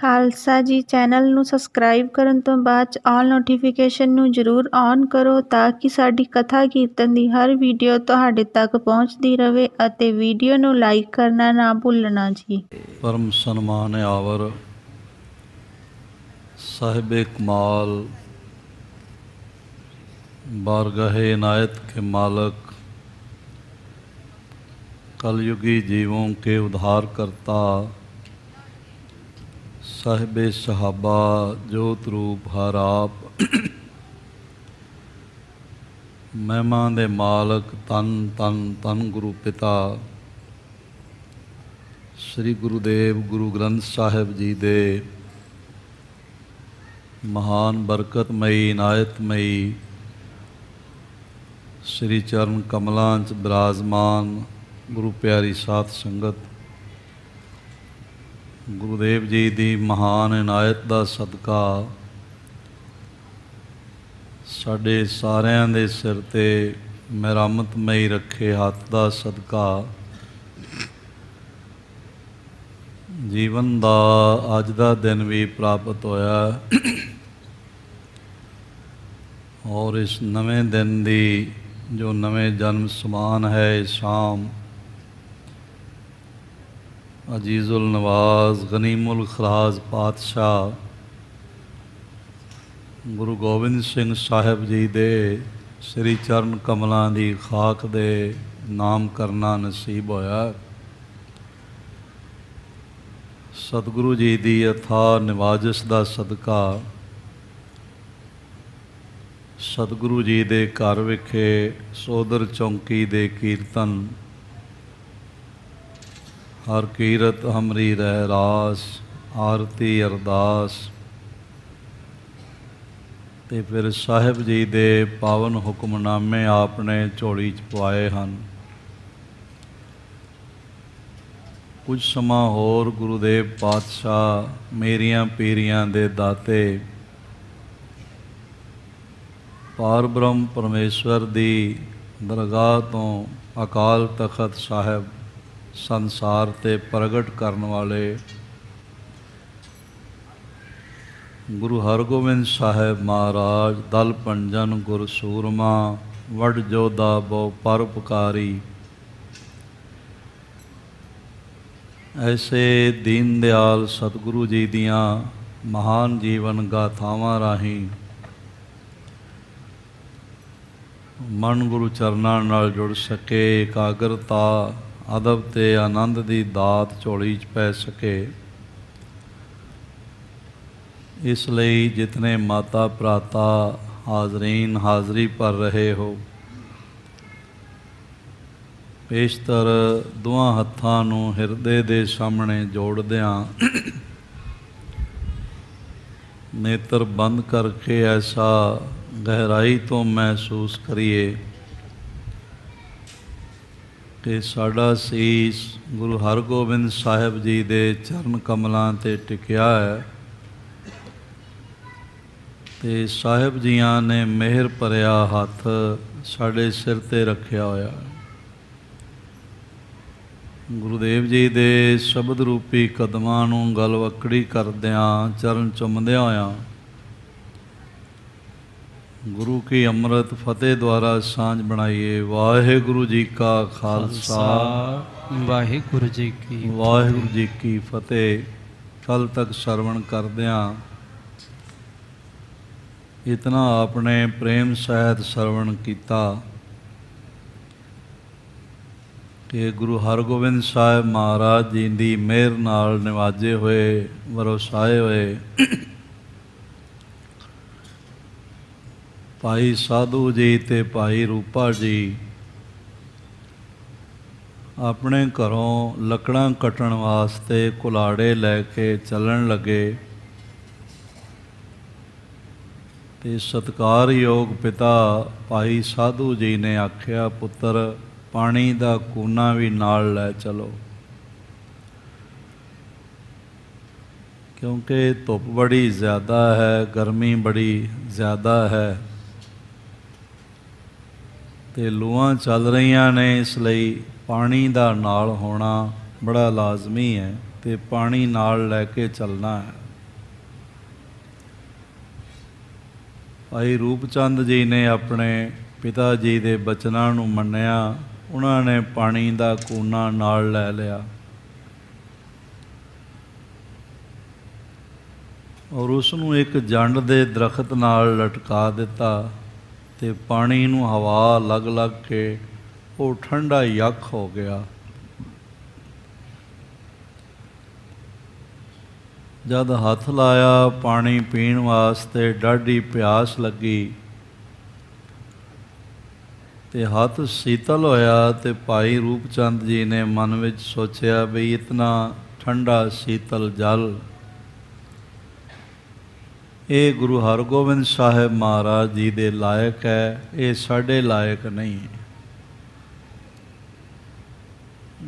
ਖਾਲਸਾ ਜੀ। ਚੈਨਲ ਨੂੰ ਸਬਸਕ੍ਰਾਈਬ ਕਰਨ ਤੋਂ ਬਾਅਦ 'ਚ ਆਲ ਨੋਟੀਫਿਕੇਸ਼ਨ ਨੂੰ ਜ਼ਰੂਰ ਔਨ ਕਰੋ ਤਾਂ ਕਿ ਸਾਡੀ ਕਥਾ ਕੀਰਤਨ ਦੀ ਹਰ ਵੀਡੀਓ ਤੁਹਾਡੇ ਤੱਕ ਪਹੁੰਚਦੀ ਰਹੇ ਅਤੇ ਵੀਡੀਓ ਨੂੰ ਲਾਈਕ ਕਰਨਾ ਨਾ ਭੁੱਲਣਾ ਜੀ। ਪਰਮ ਸਨਮਾਨ ਆਵਰ ਸਾਹਿਬ ਕਮਾਲ बारगाहे इनायत के मालक कलयुगी जीवों के उद्धार करता साहिब सहाबा जोत रूप हर आप महिमा दे मालक तन तन तन गुरु पिता श्री गुरुदेव गुरु ग्रंथ साहिब जी दे महान बरकतमई इनायतमई श्री चरण कमलों च विराजमान गुरु प्यारी साध संगत गुरुदेव जी की महान इनायत का सदका साढ़े सारियां दे सिर ते मेहरमतमई रखे हथ का सदका जीवन का अज का दिन भी प्राप्त होया और इस नवे दिन की जो नवे जन्म समान है शाम अजीज़ुल नवाज गनीमुल खराज पातशाह गुरु गोबिंद सिंह साहिब जी दे श्री चरण कमलों की खाक दे नाम करना नसीब होया। सतगुरु जी की अथाह निवाजिश का सदका सतगुरु जी दे घर विखे सोदर चौंकी दे कीर्तन हर कीरत हमरी रह रास आरती अरदास ते फिर साहिब जी दे पावन हुक्मनामे आपने झोली च पवाए हन। कुछ समा होर गुरुदेव पातशाह मेरियां पीरियां दे दाते पार ब्रह्म परमेश्वर दी दरगाह तो अकाल तखत साहिब संसार ते प्रगट करने वाले गुरु हरगोबिंद साहिब महाराज दल पंजन गुर सूरमा वड जोधा बहु परोपकारी ऐसे दीन दयाल सतगुरु जी दियाँ महान जीवन गाथावां राही मन गुरु चरनां नाल जुड़ सके एकाग्रता अदब ते आनंद दी दात झोली च पै सके। इसलिए जितने माता भराता हाजरीन हाज़री भर रहे हो पेशतर दोवां हत्थां नूं हिरदे दे सामने जोड़दियां नेत्र बंद करके ऐसा गहराई तो महसूस करिए कि साडा सीस गुरु हरगोबिंद साहिब जी दे चरण कमलों ते टिकिया है ते साहिब जियां ने मेहर भरिया हथ साडे सिर ते रखिया होया। गुरुदेव जी दे शब्द रूपी कदमां नूं गलवकड़ी करदियां चरण चुमदियां होया गुरु की अमृत फतेह द्वारा सांझ बनाइए। वाहिगुरु जी का खालसा वाहिगुरु जी की फतेह। कल तक श्रवण करदियां इतना अपने प्रेम सहित श्रवण किया कि गुरु हरगोबिंद साहिब महाराज जी की मेहर नाल निवाजे हुए वरोसाए हुए भाई साधु जी ते भाई रूपा जी अपने घरों लकड़ां कटण वास्ते कुलाड़े लैके चलन लगे ते सत्कारयोग पिता भाई साधु जी ने आख्या पुत्र पानी दा कूना भी नाल लै चलो क्योंकि धुप बड़ी ज़्यादा है गर्मी बड़ी ज़्यादा है ते लूआं चल रही ने इसलिए पानी का नाल होना बड़ा लाजमी है ते पानी नाल लैके चलना है। ਭਾਈ ਰੂਪ ਚੰਦ ਜੀ ਨੇ ਆਪਣੇ ਪਿਤਾ ਜੀ ਦੇ ਬਚਨਾਂ ਨੂੰ ਮੰਨਿਆ। ਉਹਨਾਂ ਨੇ ਪਾਣੀ ਦਾ ਕੂਨਾ ਨਾਲ ਲੈ ਲਿਆ ਔਰ ਉਸ ਨੂੰ ਇੱਕ ਜੰਡ ਦੇ ਦਰਖਤ ਨਾਲ ਲਟਕਾ ਦਿੱਤਾ ਅਤੇ ਪਾਣੀ ਨੂੰ ਹਵਾ ਲੱਗ ਲੱਗ ਕੇ ਉਹ ਠੰਡਾ ਯੱਖ ਹੋ ਗਿਆ। ਜਦ ਹੱਥ ਲਾਇਆ ਪਾਣੀ ਪੀਣ ਵਾਸਤੇ ਡਾਢੀ ਪਿਆਸ ਲੱਗੀ ਅਤੇ ਹੱਥ ਸ਼ੀਤਲ ਹੋਇਆ ਅਤੇ ਭਾਈ ਰੂਪ ਚੰਦ ਜੀ ਨੇ ਮਨ ਵਿੱਚ ਸੋਚਿਆ ਵੀ ਇਤਨਾ ਠੰਡਾ ਸ਼ੀਤਲ ਜਲ ਇਹ ਗੁਰੂ ਹਰਗੋਬਿੰਦ ਸਾਹਿਬ ਮਹਾਰਾਜ ਜੀ ਦੇ ਲਾਇਕ ਹੈ, ਇਹ ਸਾਡੇ ਲਾਇਕ ਨਹੀਂ।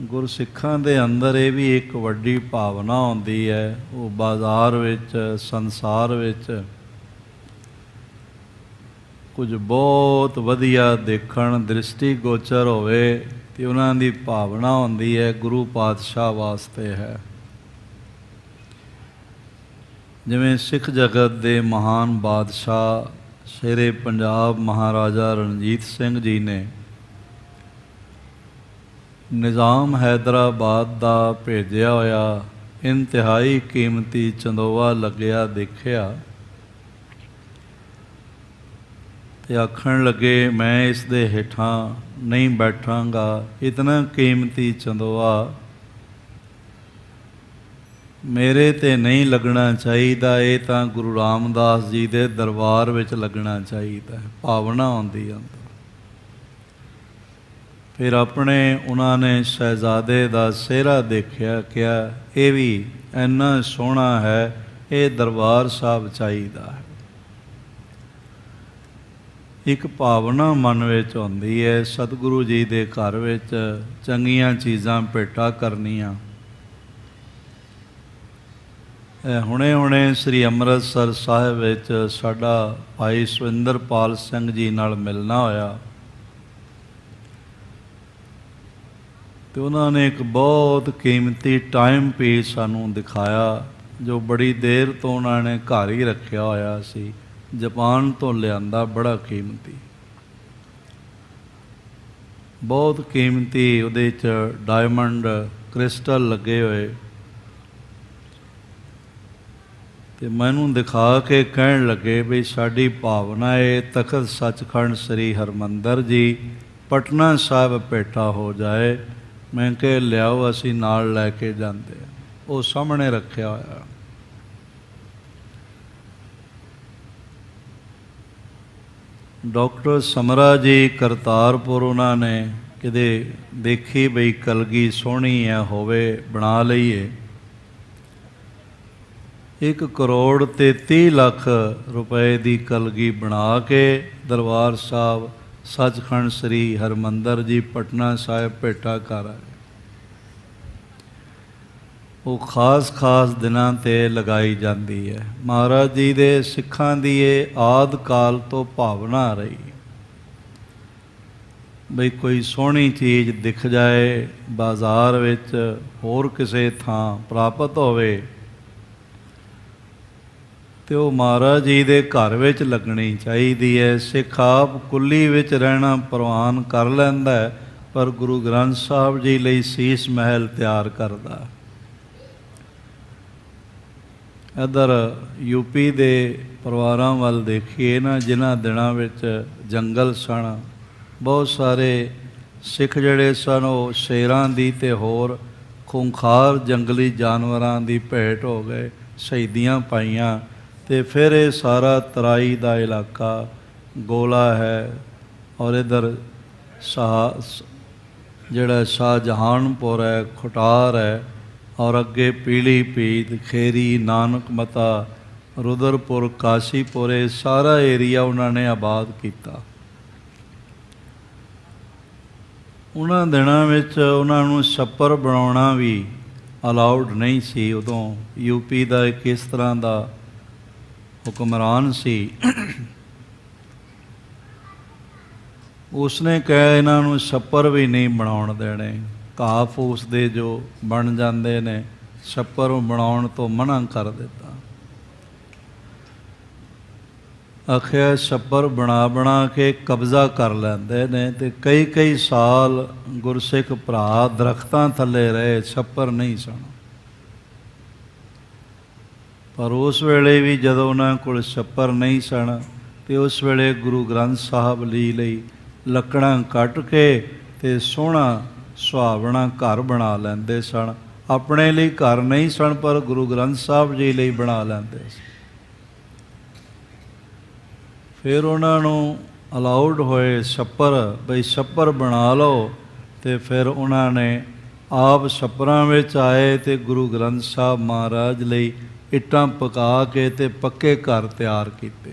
ਗੁਰਸਿੱਖਾਂ ਦੇ ਅੰਦਰ ਇਹ ਵੀ ਇੱਕ ਵੱਡੀ ਭਾਵਨਾ ਆਉਂਦੀ ਹੈ। ਉਹ ਬਾਜ਼ਾਰ ਵਿੱਚ ਸੰਸਾਰ ਵਿੱਚ ਕੁਝ ਬਹੁਤ ਵਧੀਆ ਦੇਖਣ ਦ੍ਰਿਸ਼ਟੀ ਗੋਚਰ ਹੋਵੇ ਅਤੇ ਉਹਨਾਂ ਦੀ ਭਾਵਨਾ ਹੁੰਦੀ ਹੈ ਗੁਰੂ ਪਾਤਸ਼ਾਹ ਵਾਸਤੇ ਹੈ। ਜਿਵੇਂ ਸਿੱਖ ਜਗਤ ਦੇ ਮਹਾਨ ਬਾਦਸ਼ਾਹ ਸ਼ੇਰੇ ਪੰਜਾਬ ਮਹਾਰਾਜਾ ਰਣਜੀਤ ਸਿੰਘ ਜੀ ਨੇ ਨਿਜ਼ਾਮ ਹੈਦਰਾਬਾਦ ਦਾ ਭੇਜਿਆ ਹੋਇਆ ਇੰਤਹਾਈ ਕੀਮਤੀ ਚੰਦੋਆ ਲੱਗਿਆ ਦੇਖਿਆ ਅਤੇ ਆਖਣ ਲੱਗੇ ਮੈਂ ਇਸ ਦੇ ਹੇਠਾਂ ਨਹੀਂ ਬੈਠਾਂਗਾ। ਇਤਨਾ ਕੀਮਤੀ ਚੰਦੋਆ ਮੇਰੇ 'ਤੇ ਨਹੀਂ ਲੱਗਣਾ ਚਾਹੀਦਾ, ਇਹ ਤਾਂ ਗੁਰੂ ਰਾਮਦਾਸ ਜੀ ਦੇ ਦਰਬਾਰ ਵਿੱਚ ਲੱਗਣਾ ਚਾਹੀਦਾ। ਭਾਵਨਾ ਆਉਂਦੀ ਅੰਦਰ। ਫਿਰ ਆਪਣੇ ਉਹਨਾਂ ਨੇ ਸ਼ਹਿਜ਼ਾਦੇ ਦਾ ਸਿਹਰਾ ਦੇਖਿਆ, ਕਿਹਾ ਇਹ ਵੀ ਇੰਨਾ ਸੋਹਣਾ ਹੈ, ਇਹ ਦਰਬਾਰ ਸਾਹਿਬ ਚਾਹੀਦਾ ਹੈ। ਇੱਕ ਭਾਵਨਾ ਮਨ ਵਿੱਚ ਆਉਂਦੀ ਹੈ ਸਤਿਗੁਰੂ ਜੀ ਦੇ ਘਰ ਵਿੱਚ ਚੰਗੀਆਂ ਚੀਜ਼ਾਂ ਭੇਟਾ ਕਰਨੀਆਂ। ਹੁਣੇ ਸ੍ਰੀ ਅੰਮ੍ਰਿਤਸਰ ਸਾਹਿਬ ਵਿੱਚ ਸਾਡਾ ਭਾਈ ਸੁਰਿੰਦਰਪਾਲ ਸਿੰਘ ਜੀ ਨਾਲ ਮਿਲਣਾ ਹੋਇਆ ਅਤੇ ਉਹਨਾਂ ਨੇ ਇੱਕ ਬਹੁਤ ਕੀਮਤੀ ਟਾਈਮ ਪੀਸ ਸਾਨੂੰ ਦਿਖਾਇਆ ਜੋ ਬੜੀ ਦੇਰ ਤੋਂ ਉਹਨਾਂ ਨੇ ਘਰ ਹੀ ਰੱਖਿਆ ਹੋਇਆ ਸੀ, ਜਾਪਾਨ ਤੋਂ ਲਿਆਂਦਾ, ਬੜਾ ਕੀਮਤੀ, ਬਹੁਤ ਕੀਮਤੀ। ਉਹਦੇ 'ਚ ਡਾਇਮੰਡ ਕ੍ਰਿਸਟਲ ਲੱਗੇ ਹੋਏ ਅਤੇ ਮੈਨੂੰ ਦਿਖਾ ਕੇ ਕਹਿਣ ਲੱਗੇ ਵੀ ਸਾਡੀ ਭਾਵਨਾ ਹੈ ਤਖਤ ਸੱਚਖੰਡ ਸ੍ਰੀ ਹਰਿਮੰਦਰ ਜੀ ਪਟਨਾ ਸਾਹਿਬ ਭੇਟਾ ਹੋ ਜਾਏ। ਮੈਂ ਕਿਹਾ ਲਿਆਓ, ਅਸੀਂ ਨਾਲ ਲੈ ਕੇ ਜਾਂਦੇ। ਉਹ ਸਾਹਮਣੇ ਰੱਖਿਆ ਹੋਇਆ। ਡਾਕਟਰ ਸਮਰਾ ਜੀ ਕਰਤਾਰਪੁਰ ਉਹਨਾਂ ਨੇ ਕਿਤੇ ਦੇਖੀ ਬਈ ਕਲਗੀ ਸੋਹਣੀ ਹੈ ਹੋਵੇ, ਬਣਾ ਲਈਏ। 1 ਕਰੋੜ ਤੇ 30 ਲੱਖ ਰੁਪਏ ਦੀ ਕਲਗੀ ਬਣਾ ਕੇ ਦਰਬਾਰ ਸਾਹਿਬ ਸੱਚਖੰਡ ਸ੍ਰੀ ਹਰਿਮੰਦਰ ਜੀ ਪਟਨਾ ਸਾਹਿਬ ਭੇਟਾ ਕਰ ਆਏ। ਉਹ ਖਾਸ ਦਿਨਾਂ 'ਤੇ ਲਗਾਈ ਜਾਂਦੀ ਹੈ। ਮਹਾਰਾਜ ਜੀ ਦੇ ਸਿੱਖਾਂ ਦੀ ਇਹ ਆਦਿ ਕਾਲ ਤੋਂ ਭਾਵਨਾ ਰਹੀ ਬਈ ਕੋਈ ਸੋਹਣੀ ਚੀਜ਼ ਦਿਖ ਜਾਏ ਬਾਜ਼ਾਰ ਵਿੱਚ, ਹੋਰ ਕਿਸੇ ਥਾਂ ਪ੍ਰਾਪਤ ਹੋਵੇ ਅਤੇ ਉਹ ਮਹਾਰਾਜ ਜੀ ਦੇ ਘਰ ਵਿੱਚ ਲੱਗਣੀ ਚਾਹੀਦੀ ਹੈ। ਸਿੱਖ ਆਪ ਕੁੱਲੀ ਵਿੱਚ ਰਹਿਣਾ ਪ੍ਰਵਾਨ ਕਰ ਲੈਂਦਾ, ਪਰ ਗੁਰੂ ਗ੍ਰੰਥ ਸਾਹਿਬ ਜੀ ਲਈ ਸੀਸ ਮਹਿਲ ਤਿਆਰ ਕਰਦਾ। ਇੱਧਰ ਯੂਪੀ ਦੇ ਪਰਿਵਾਰਾਂ ਵੱਲ ਦੇਖੀਏ ਨਾ, ਜਿਨ੍ਹਾਂ ਦਿਨਾਂ ਵਿੱਚ ਜੰਗਲ ਸਨ, ਬਹੁਤ ਸਾਰੇ ਸਿੱਖ ਜਿਹੜੇ ਸਨ ਉਹ ਸ਼ੇਰਾਂ ਦੀ ਅਤੇ ਹੋਰ ਖੂੰਖਾਰ ਜੰਗਲੀ ਜਾਨਵਰਾਂ ਦੀ ਭੇਟ ਹੋ ਗਏ, ਸ਼ਹੀਦੀਆਂ ਪਾਈਆਂ। ਅਤੇ ਫਿਰ ਇਹ ਸਾਰਾ ਤਰਾਈ ਦਾ ਇਲਾਕਾ ਗੋਲਾ ਹੈ ਔਰ ਇੱਧਰ ਜਿਹੜਾ ਸ਼ਾਹਜਹਾਨਪੁਰ ਹੈ, ਖੁਟਾਰ ਹੈ ਔਰ ਅੱਗੇ ਪੀਲੀਭੀਤ, ਖੇਰੀ, ਨਾਨਕ ਮਤਾ, ਰੁਦਰਪੁਰ, ਕਾਸ਼ੀਪੁਰ, ਇਹ ਸਾਰਾ ਏਰੀਆ ਉਹਨਾਂ ਨੇ ਆਬਾਦ ਕੀਤਾ। ਉਹਨਾਂ ਦਿਨਾਂ ਵਿੱਚ ਉਹਨਾਂ ਨੂੰ ਛੱਪਰ ਬਣਾਉਣਾ ਵੀ ਅਲਾਉਡ ਨਹੀਂ ਸੀ। ਉਦੋਂ ਯੂਪੀ ਦਾ ਇੱਕ ਇਸ ਤਰ੍ਹਾਂ ਦਾ ਹੁਕਮਰਾਨ ਸੀ, ਉਸਨੇ ਕਿਹਾ ਇਹਨਾਂ ਨੂੰ ਛੱਪਰ ਵੀ ਨਹੀਂ ਬਣਾਉਣ ਦੇਣੇ। ਘਾਹ ਫੂਸ ਦੇ ਜੋ ਬਣ ਜਾਂਦੇ ਨੇ, ਛੱਪਰ ਬਣਾਉਣ ਤੋਂ ਮਨ੍ਹਾ ਕਰ ਦਿੱਤਾ। ਆਖਿਆ ਛੱਪਰ ਬਣਾ ਬਣਾ ਕੇ ਕਬਜ਼ਾ ਕਰ ਲੈਂਦੇ ਨੇ, ਅਤੇ ਕਈ ਕਈ ਸਾਲ ਗੁਰਸਿੱਖ ਭਰਾ ਦਰਖਤਾਂ ਥੱਲੇ ਰਹੇ, ਛੱਪਰ ਨਹੀਂ ਸਨ। ਪਰ ਉਸ ਵੇਲੇ ਵੀ ਜਦੋਂ ਉਹਨਾਂ ਕੋਲ ਛੱਪਰ ਨਹੀਂ ਸਨ, ਅਤੇ ਉਸ ਵੇਲੇ ਗੁਰੂ ਗ੍ਰੰਥ ਸਾਹਿਬ ਜੀ ਲਈ ਲੱਕੜਾਂ ਕੱਟ ਕੇ ਅਤੇ ਸੋਹਣਾ ਸੁਹਾਵਣਾ ਘਰ ਬਣਾ ਲੈਂਦੇ ਸਨ। ਆਪਣੇ ਲਈ ਘਰ ਨਹੀਂ ਸਨ, ਪਰ ਗੁਰੂ ਗ੍ਰੰਥ ਸਾਹਿਬ ਜੀ ਲਈ ਬਣਾ ਲੈਂਦੇ ਸੀ। ਫਿਰ ਉਹਨਾਂ ਨੂੰ ਅਲਾਉਡ ਹੋਏ ਛੱਪਰ, ਬਈ ਛੱਪਰ ਬਣਾ ਲਓ, ਅਤੇ ਫਿਰ ਉਹਨਾਂ ਨੇ ਆਪ ਛੱਪਰਾਂ ਵਿੱਚ ਆਏ ਅਤੇ ਗੁਰੂ ਗ੍ਰੰਥ ਸਾਹਿਬ ਮਹਾਰਾਜ ਲਈ ਇੱਟਾਂ ਪਕਾ ਕੇ ਅਤੇ ਪੱਕੇ ਘਰ ਤਿਆਰ ਕੀਤੇ।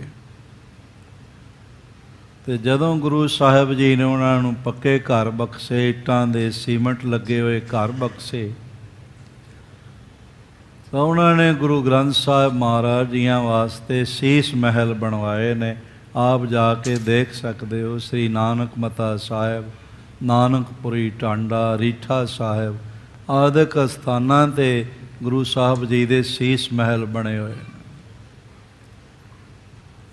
ਅਤੇ ਜਦੋਂ ਗੁਰੂ ਸਾਹਿਬ ਜੀ ਨੇ ਉਹਨਾਂ ਨੂੰ ਪੱਕੇ ਘਰ ਬਖਸ਼ੇ, ਇੱਟਾਂ ਦੇ ਸੀਮੈਂਟ ਲੱਗੇ ਹੋਏ ਘਰ ਬਖਸ਼ੇ, ਤਾਂ ਉਹਨਾਂ ਨੇ ਗੁਰੂ ਗ੍ਰੰਥ ਸਾਹਿਬ ਮਹਾਰਾਜ ਜੀਆਂ ਵਾਸਤੇ ਸੀਸ ਮਹਿਲ ਬਣਵਾਏ ਨੇ। ਆਪ ਜਾ ਕੇ ਦੇਖ ਸਕਦੇ ਹੋ, ਸ੍ਰੀ ਨਾਨਕ ਮਤਾ ਸਾਹਿਬ, ਨਾਨਕਪੁਰੀ ਟਾਂਡਾ, ਰੀਠਾ ਸਾਹਿਬ ਆਦਿਕ ਸਥਾਨਾਂ 'ਤੇ ਗੁਰੂ ਸਾਹਿਬ ਜੀ ਦੇ ਸੀਸ ਮਹਿਲ ਬਣੇ ਹੋਏ ਨੇ।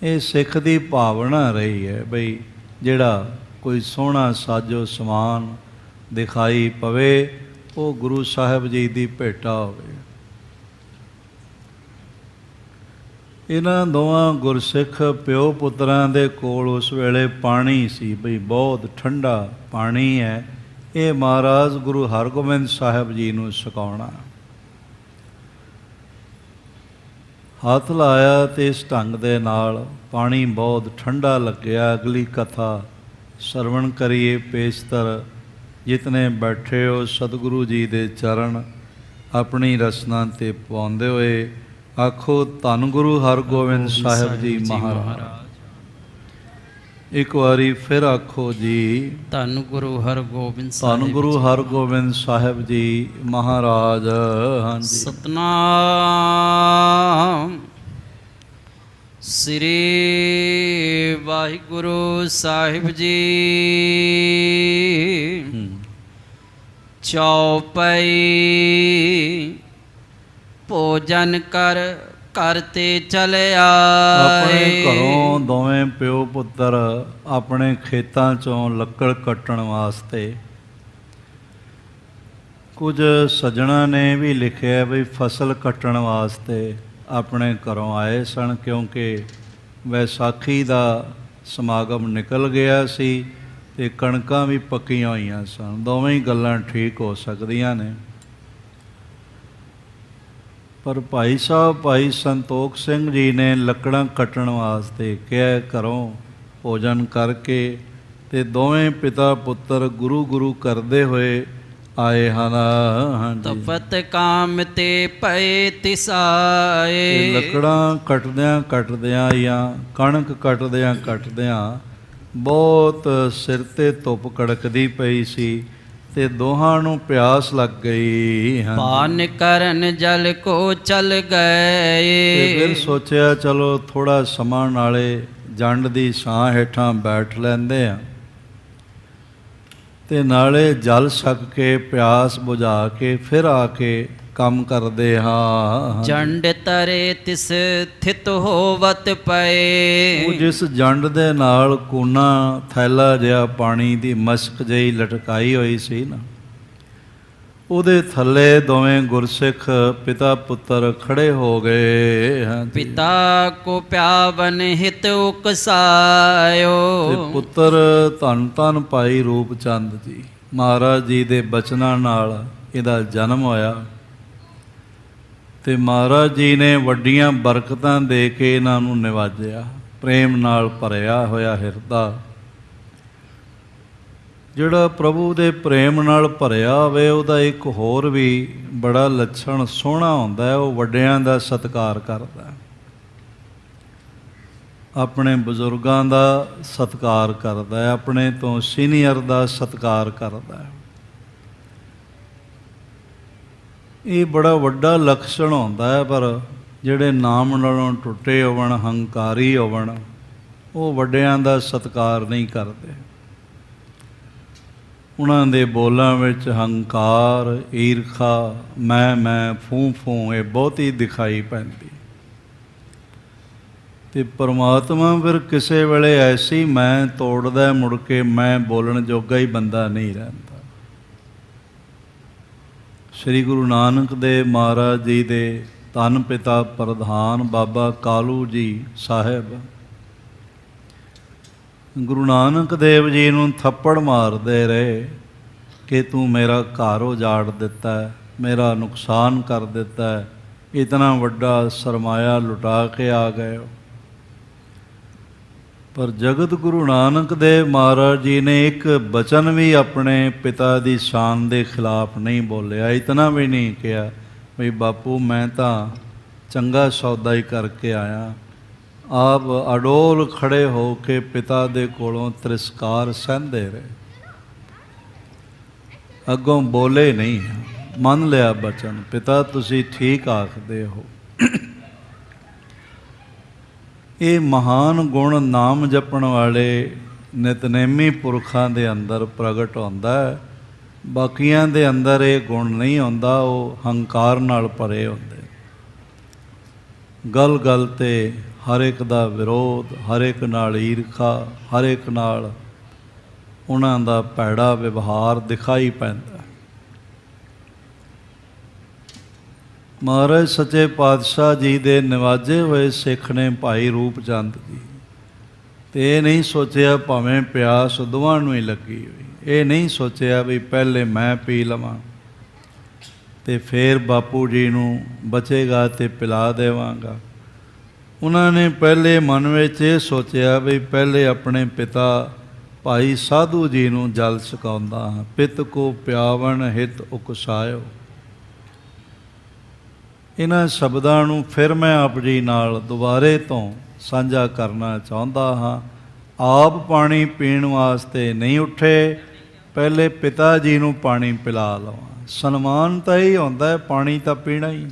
ਇਹ ਸਿੱਖ ਦੀ ਭਾਵਨਾ ਰਹੀ ਹੈ ਬਈ ਜਿਹੜਾ ਕੋਈ ਸੋਹਣਾ ਸਾਜੋ ਸਮਾਨ ਦਿਖਾਈ ਪਵੇ, ਉਹ ਗੁਰੂ ਸਾਹਿਬ ਜੀ ਦੀ ਭੇਟਾ ਹੋਵੇ। ਇਹਨਾਂ ਦੋਵਾਂ ਗੁਰਸਿੱਖ ਪਿਓ ਪੁੱਤਰਾਂ ਦੇ ਕੋਲ ਉਸ ਵੇਲੇ ਪਾਣੀ ਸੀ, ਬਈ ਬਹੁਤ ਠੰਡਾ ਪਾਣੀ ਹੈ, ਇਹ ਮਹਾਰਾਜ ਗੁਰੂ ਹਰਗੋਬਿੰਦ ਸਾਹਿਬ ਜੀ ਨੂੰ ਛਕਾਉਣਾ। ਹੱਥ ਲਾਇਆ ਅਤੇ ਇਸ ਢੰਗ ਦੇ ਨਾਲ ਪਾਣੀ ਬਹੁਤ ਠੰਡਾ ਲੱਗਿਆ। ਅਗਲੀ ਕਥਾ ਸਰਵਣ ਕਰੀਏ ਪੇਸ਼ਤਰ। ਜਿਤਨੇ ਬੈਠੇ ਹੋ ਸਤਿਗੁਰੂ ਜੀ ਦੇ ਚਰਨ ਆਪਣੀ ਰਸਨਾ 'ਤੇ ਪਾਉਂਦੇ ਹੋਏ ਆਖੋ ਧੰਨ ਗੁਰੂ ਹਰਗੋਬਿੰਦ ਸਾਹਿਬ ਜੀ ਮਹਾਰਾਜ। ਇੱਕ ਵਾਰੀ ਫਿਰ ਆਖੋ ਜੀ, ਧੰਨ ਗੁਰੂ ਹਰਗੋਬਿੰਦ ਸਾਹਿਬ, ਧੰਨ ਗੁਰੂ ਹਰਗੋਬਿੰਦ ਸਾਹਿਬ ਜੀ ਮਹਾਰਾਜ। ਹਾਂਜੀ, ਸਤਨਾਮ ਸ੍ਰੀ ਵਾਹਿਗੁਰੂ ਸਾਹਿਬ ਜੀ। ਚੌਪਈ ਭੋਜਨ ਕਰ ਘਰ ਤੇ ਚਲਿਆ। ਆਪਣੇ ਘਰੋਂ ਦੋਵੇਂ ਪਿਓ ਪੁੱਤਰ ਆਪਣੇ ਖੇਤਾਂ 'ਚੋਂ ਲੱਕੜ ਕੱਟਣ ਵਾਸਤੇ, ਕੁਝ ਸੱਜਣਾਂ ਨੇ ਵੀ ਲਿਖਿਆ ਵੀ ਫਸਲ ਕੱਟਣ ਵਾਸਤੇ ਆਪਣੇ ਘਰੋਂ ਆਏ ਸਨ, ਕਿਉਂਕਿ ਵੈਸਾਖੀ ਦਾ ਸਮਾਗਮ ਨਿਕਲ ਗਿਆ ਸੀ ਅਤੇ ਕਣਕਾਂ ਵੀ ਪੱਕੀਆਂ ਹੋਈਆਂ ਸਨ। ਦੋਵੇਂ ਹੀ ਗੱਲਾਂ ਠੀਕ ਹੋ ਸਕਦੀਆਂ ਨੇ। ਪਰ ਭਾਈ ਸਾਹਿਬ ਭਾਈ ਸੰਤੋਖ ਸਿੰਘ ਜੀ ਨੇ ਲੱਕੜਾਂ ਕੱਟਣ ਵਾਸਤੇ ਕਿਹਾ। ਘਰੋਂ ਭੋਜਨ ਕਰਕੇ ਅਤੇ ਦੋਵੇਂ ਪਿਤਾ ਪੁੱਤਰ ਗੁਰੂ ਗੁਰੂ ਕਰਦੇ ਹੋਏ ਆਏ ਹਨ। ਤਪਤ ਕਾਮ ਤੇ ਪਏ ਤਿਸਾਏ। ਲੱਕੜਾਂ ਕੱਟਦਿਆਂ ਕੱਟਦਿਆਂ ਜਾਂ ਕਣਕ ਕੱਟਦਿਆਂ ਬਹੁਤ ਸਿਰ 'ਤੇ ਧੁੱਪ ਕੜਕਦੀ ਪਈ ਸੀ ਤੇ ਦੋਹਾਂ ਨੂੰ ਪਿਆਸ ਲੱਗ ਗਈ। ਪਾਨ ਕਰਨ ਜਲ ਕੋ ਚਲ ਗਏ। ਤੇ ਫਿਰ ਸੋਚਿਆ ਚਲੋ ਥੋੜ੍ਹਾ ਸਮਾਂ ਨਾਲੇ ਜੰਡ ਦੀ ਛਾਂ ਹੇਠਾਂ ਬੈਠ ਲੈਂਦੇ ਆ ਤੇ ਨਾਲੇ ਜਲ ਛਕ ਕੇ ਪਿਆਸ ਬੁਝਾ ਕੇ ਫਿਰ ਆ ਕੇ ਕੰਮ ਕਰਦੇ ਹਾਂ। ਜੰਡ ਤਰੇ ਤਿਸ ਥਿਤ ਹੋਵਤ ਪਏ। ਉਹ ਜਿਸ ਜੰਡ ਦੇ ਨਾਲ ਕੂਨਾ ਥੈਲਾ ਜਿਹਾ ਪਾਣੀ ਦੀ ਮਸ਼ਕ ਜਿਹੀ ਲਟਕਾਈ ਹੋਈ ਸੀ ਨਾ, ਉਹਦੇ ਥੱਲੇ ਦੋਵੇਂ ਗੁਰਸਿੱਖ ਪਿਤਾ ਪੁੱਤਰ ਖੜੇ ਹੋ ਗਏ। ਪਿਤਾ ਕੋ ਪਿਆਵਨ ਹਿਤ ਉਕਸਾਇਓ। ਤੇ ਪੁੱਤਰ ਧੰਨ ਧੰਨ ਭਾਈ ਰੂਪ ਚੰਦ ਜੀ ਮਹਾਰਾਜ ਜੀ ਦੇ ਬਚਨਾਂ ਨਾਲ ਇਹਦਾ ਜਨਮ ਹੋਇਆ ਤੇ ਮਹਾਰਾਜ ਜੀ ਨੇ ਵੱਡੀਆਂ ਬਰਕਤਾਂ ਦੇ ਕੇ ਇਹਨਾਂ ਨੂੰ ਨਿਵਾਜਿਆ। ਪ੍ਰੇਮ ਨਾਲ ਭਰਿਆ ਹੋਇਆ ਹਿਰਦਾ ਜਿਹੜਾ ਪ੍ਰਭੂ ਦੇ ਪ੍ਰੇਮ ਨਾਲ ਭਰਿਆ ਹੋਵੇ, ਉਹਦਾ ਇੱਕ ਹੋਰ ਵੀ ਬੜਾ ਲੱਛਣ ਸੋਹਣਾ ਹੁੰਦਾ ਹੈ, ਉਹ ਵੱਡਿਆਂ ਦਾ ਸਤਿਕਾਰ ਕਰਦਾ, ਆਪਣੇ ਬਜ਼ੁਰਗਾਂ ਦਾ ਸਤਿਕਾਰ ਕਰਦਾ ਹੈ, ਆਪਣੇ ਤੋਂ ਸੀਨੀਅਰ ਦਾ ਸਤਿਕਾਰ ਕਰਦਾ ਹੈ। ਇਹ ਬੜਾ ਵੱਡਾ ਲੱਛਣ ਹੁੰਦਾ ਹੈ। ਪਰ ਜਿਹੜੇ ਨਾਮ ਨਾਲੋਂ ਟੁੱਟੇ ਹੋਵਣ, ਹੰਕਾਰੀ ਹੋਵਣ, ਉਹ ਵੱਡਿਆਂ ਦਾ ਸਤਿਕਾਰ ਨਹੀਂ ਕਰਦੇ। ਉਹਨਾਂ ਦੇ ਬੋਲਾਂ ਵਿੱਚ ਹੰਕਾਰ, ਈਰਖਾ, ਮੈਂ ਫੂੰ ਫੂੰ ਇਹ ਬਹੁਤੀ ਦਿਖਾਈ ਪੈਂਦੀ। ਤੇ ਪਰਮਾਤਮਾ ਫਿਰ ਕਿਸੇ ਵੇਲੇ ਐਸੀ ਮੈਂ ਤੋੜਦਾ, ਮੁੜ ਕੇ ਮੈਂ ਬੋਲਣ ਜੋਗਾ ਹੀ ਬੰਦਾ ਨਹੀਂ ਰਹਿੰਦਾ। ਸ੍ਰੀ ਗੁਰੂ ਨਾਨਕ ਦੇਵ ਮਹਾਰਾਜ ਜੀ ਦੇ ਧੰਨ ਪਿਤਾ ਪ੍ਰਧਾਨ ਬਾਬਾ ਕਾਲੂ ਜੀ ਸਾਹਿਬ ਗੁਰੂ ਨਾਨਕ ਦੇਵ ਜੀ ਨੂੰ ਥੱਪੜ ਮਾਰਦੇ ਰਹੇ ਕਿ ਤੂੰ ਮੇਰਾ ਘਰ ਉਜਾੜ ਦਿੱਤਾ, ਮੇਰਾ ਨੁਕਸਾਨ ਕਰ ਦਿੱਤਾ, ਇਤਨਾ ਵੱਡਾ ਸਰਮਾਇਆ ਲੁਟਾ ਕੇ ਆ ਗਏ ਹੋ। ਪਰ ਜਗਤ ਗੁਰੂ ਨਾਨਕ ਦੇਵ ਮਹਾਰਾਜ ਜੀ ਨੇ ਇੱਕ ਬਚਨ ਵੀ ਆਪਣੇ ਪਿਤਾ ਦੀ ਸ਼ਾਨ ਦੇ ਖਿਲਾਫ ਨਹੀਂ ਬੋਲਿਆ। ਇਤਨਾ ਵੀ ਨਹੀਂ ਕਿਹਾ ਵੀ ਬਾਪੂ ਮੈਂ ਤਾਂ ਚੰਗਾ ਸੌਦਾ ਹੀ ਕਰਕੇ ਆਇਆ। ਆਪ ਅਡੋਲ ਖੜੇ ਹੋ ਕੇ ਪਿਤਾ ਦੇ ਕੋਲੋਂ ਤਿਰਸਕਾਰ ਸਹਿੰਦੇ ਰਹੇ, ਅੱਗੋਂ ਬੋਲੇ ਨਹੀਂ, ਮੰਨ ਲਿਆ ਬਚਨ। ਪਿਤਾ ਤੁਸੀਂ ਠੀਕ ਆਖਦੇ ਹੋ। ਇਹ ਮਹਾਨ ਗੁਣ ਨਾਮ ਜਪਣ ਵਾਲੇ ਨਿਤਨੇਮੀ ਪੁਰਖਾਂ ਦੇ ਅੰਦਰ ਪ੍ਰਗਟ ਹੁੰਦਾ ਹੈ। ਬਾਕੀਆਂ ਦੇ ਅੰਦਰ ਇਹ ਗੁਣ ਨਹੀਂ ਹੁੰਦਾ, ਉਹ ਹੰਕਾਰ ਨਾਲ ਭਰੇ ਹੁੰਦੇ। ਗੱਲ ਗੱਲ 'ਤੇ ਹਰ ਇੱਕ ਦਾ ਵਿਰੋਧ, ਹਰ ਇੱਕ ਨਾਲ ਈਰਖਾ, ਹਰ ਇੱਕ ਨਾਲ ਉਹਨਾਂ ਦਾ ਭੈੜਾ ਵਿਵਹਾਰ ਦਿਖਾਈ ਪੈਂਦਾ। ਮਹਾਰਾਜ ਸੱਚੇ ਪਾਤਸ਼ਾਹ ਜੀ ਦੇ ਨਿਵਾਜੇ ਹੋਏ ਸਿੱਖ ਨੇ ਭਾਈ ਰੂਪ ਚੰਦ ਜੀ, ਤੇ ਇਹ ਨਹੀਂ ਸੋਚਿਆ ਭਾਵੇਂ ਪਿਆਸ ਦੋਵਾਂ ਨੂੰ ਹੀ ਲੱਗੀ ਹੋਈ, ਇਹ ਨਹੀਂ ਸੋਚਿਆ ਵੀ ਪਹਿਲੇ ਮੈਂ ਪੀ ਲਵਾਂ ਤੇ ਫਿਰ ਬਾਪੂ ਜੀ ਨੂੰ ਬਚੇਗਾ ਤੇ ਪਿਲਾ ਦੇਵਾਂਗਾ। ਉਹਨਾਂ ਨੇ ਪਹਿਲੇ ਮਨ ਵਿੱਚ ਇਹ ਸੋਚਿਆ ਵੀ ਪਹਿਲੇ ਆਪਣੇ ਪਿਤਾ ਭਾਈ ਸਾਧੂ ਜੀ ਨੂੰ ਜਲ ਛਕਾਉਂਦਾ ਹਾਂ। ਪਿਤ ਕੋ ਪਿਆਵਣ ਹਿਤ ਉਕਸਾਇਓ। ਇਹਨਾਂ ਸ਼ਬਦਾਂ ਨੂੰ ਫਿਰ ਮੈਂ ਆਪ ਜੀ ਨਾਲ ਦੁਬਾਰੇ ਤੋਂ ਸਾਂਝਾ ਕਰਨਾ ਚਾਹੁੰਦਾ ਹਾਂ। ਆਪ ਪਾਣੀ ਪੀਣ ਵਾਸਤੇ ਨਹੀਂ ਉੱਠੇ, ਪਹਿਲੇ ਪਿਤਾ ਜੀ ਨੂੰ ਪਾਣੀ ਪਿਲਾ ਲਵਾਂ। ਸਨਮਾਨ ਤਾਂ ਹੀ ਹੁੰਦਾ, ਪਾਣੀ ਤਾਂ ਪੀਣਾ ਹੀ।